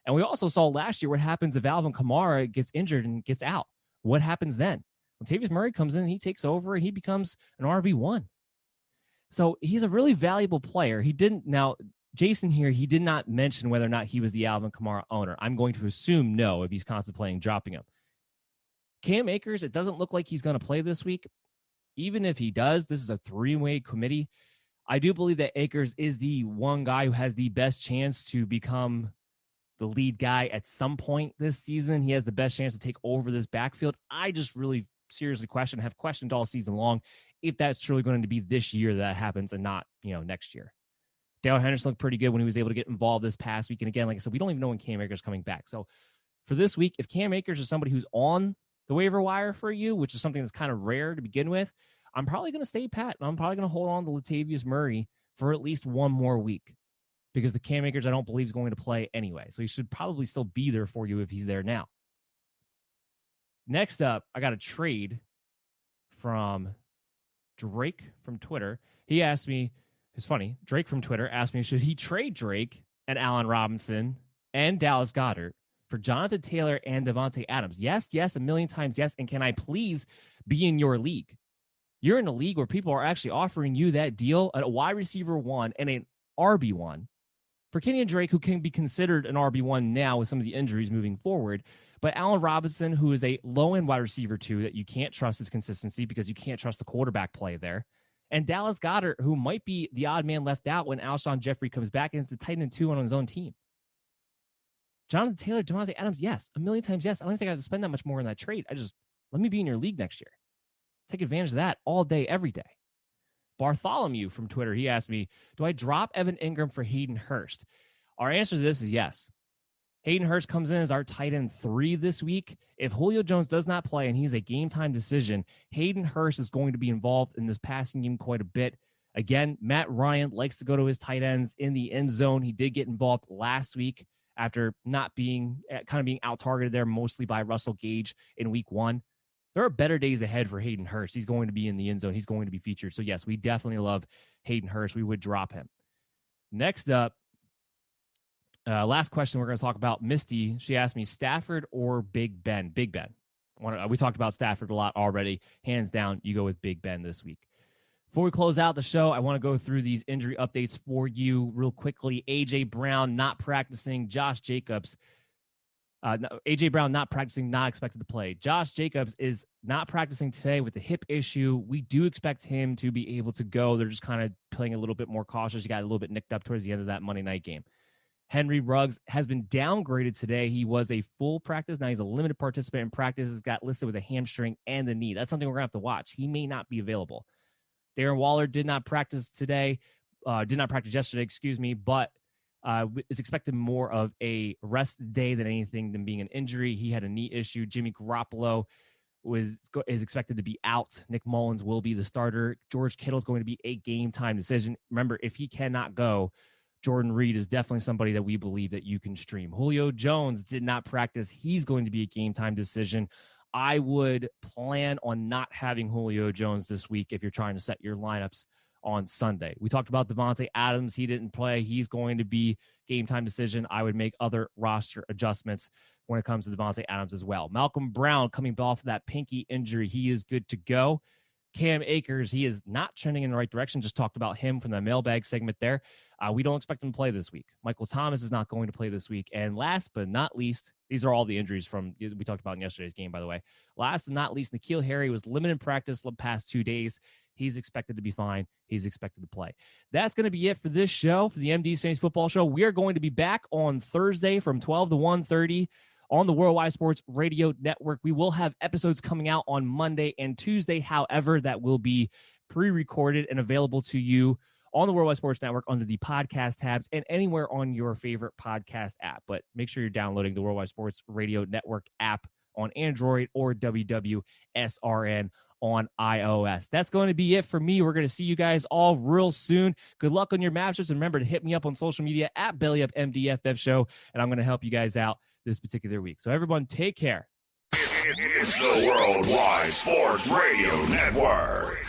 And we also saw last year what happens if Alvin Kamara gets injured and gets out. What happens then? Latavius Murray comes in and he takes over and he becomes an RB1. So he's a really valuable player. Jason here, he did not mention whether or not he was the Alvin Kamara owner. I'm going to assume no if he's contemplating dropping him. Cam Akers, it doesn't look like he's going to play this week. Even if he does, this is a 3-way committee. I do believe that Akers is the one guy who has the best chance to become the lead guy at some point this season. He has the best chance to take over this backfield. I just really seriously have questioned all season long if that's truly going to be this year that happens and not, next year. Dale Henderson looked pretty good when he was able to get involved this past week. And again, like I said, we don't even know when Cam Akers is coming back. So for this week, if Cam Akers is somebody who's on the waiver wire for you, which is something that's kind of rare to begin with, I'm probably going to stay pat. And I'm probably going to hold on to Latavius Murray for at least one more week because the Cam Akers I don't believe is going to play anyway. So he should probably still be there for you if he's there now. Next up, I got a trade from Drake from Twitter. He asked me, it's funny, Drake from Twitter asked me, should he trade Drake and Allen Robinson and Dallas Goedert for Jonathan Taylor and Devontae Adams? Yes, a million times yes. And can I please be in your league? You're in a league where people are actually offering you that deal, a wide receiver 1 and an RB1 for Kenyon Drake, who can be considered an RB1 now with some of the injuries moving forward. But Allen Robinson, who is a low-end wide receiver 2 that you can't trust his consistency because you can't trust the quarterback play there. And Dallas Goedert, who might be the odd man left out when Alshon Jeffrey comes back and is the tight end 2 on his own team. Jonathan Taylor, Devontae Adams, yes. A million times yes. I don't think I have to spend that much more in that trade. Let me be in your league next year. Take advantage of that all day, every day. Bartholomew from Twitter, he asked me, do I drop Evan Ingram for Hayden Hurst? Our answer to this is yes. Hayden Hurst comes in as our tight end 3 this week. If Julio Jones does not play and he's a game-time decision, Hayden Hurst is going to be involved in this passing game quite a bit. Again, Matt Ryan likes to go to his tight ends in the end zone. He did get involved last week after not being out-targeted there mostly by Russell Gage in week 1. There are better days ahead for Hayden Hurst. He's going to be in the end zone. He's going to be featured. So, yes, we definitely love Hayden Hurst. We would drop him. Next up, Last question we're going to talk about. Misty, she asked me Stafford or Big Ben. Big Ben. We talked about Stafford a lot already. Hands down, you go with Big Ben this week. Before we close out the show, I want to go through these injury updates for you real quickly. A.J. Brown not practicing. Josh Jacobs. A.J. Brown not practicing, not expected to play. Josh Jacobs is not practicing today with a hip issue. We do expect him to be able to go. They're just kind of playing a little bit more cautious. He got a little bit nicked up towards the end of that Monday night game. Henry Ruggs has been downgraded today. He was a full practice. Now he's a limited participant in practice. He's got listed with a hamstring and the knee. That's something we're going to have to watch. He may not be available. Darren Waller did not practice today. Did not practice yesterday, but is expected more of a rest day than anything than being an injury. He had a knee issue. Jimmy Garoppolo is expected to be out. Nick Mullins will be the starter. George Kittle is going to be a game-time decision. Remember, if he cannot go, Jordan Reed is definitely somebody that we believe that you can stream. Julio Jones did not practice. He's going to be a game-time decision. I would plan on not having Julio Jones this week if you're trying to set your lineups on Sunday. We talked about Devontae Adams. He didn't play. He's going to be game-time decision. I would make other roster adjustments when it comes to Devontae Adams as well. Malcolm Brown coming off of that pinky injury. He is good to go. Cam Akers, he is not trending in the right direction. Just talked about him from the mailbag segment there. We don't expect him to play this week. Michael Thomas is not going to play this week. And last but not least, these are all the injuries we talked about in yesterday's game, by the way. Last but not least, N'Keal Harry was limited practice the past 2 days. He's expected to be fine. He's expected to play. That's going to be it for this show, for the MD's Fantasy Football Show. We are going to be back on Thursday from 12 to 1:30 on the Worldwide Sports Radio Network. We will have episodes coming out on Monday and Tuesday. However, that will be pre-recorded and available to you on the Worldwide Sports Network under the podcast tabs and anywhere on your favorite podcast app. But make sure you're downloading the Worldwide Sports Radio Network app on Android or WWSRN on iOS. That's going to be it for me. We're going to see you guys all real soon. Good luck on your matchups. And remember to hit me up on social media at BellyUpMDFF Show, and I'm going to help you guys out this particular week. So everyone, take care. It's the Worldwide Sports Radio Network.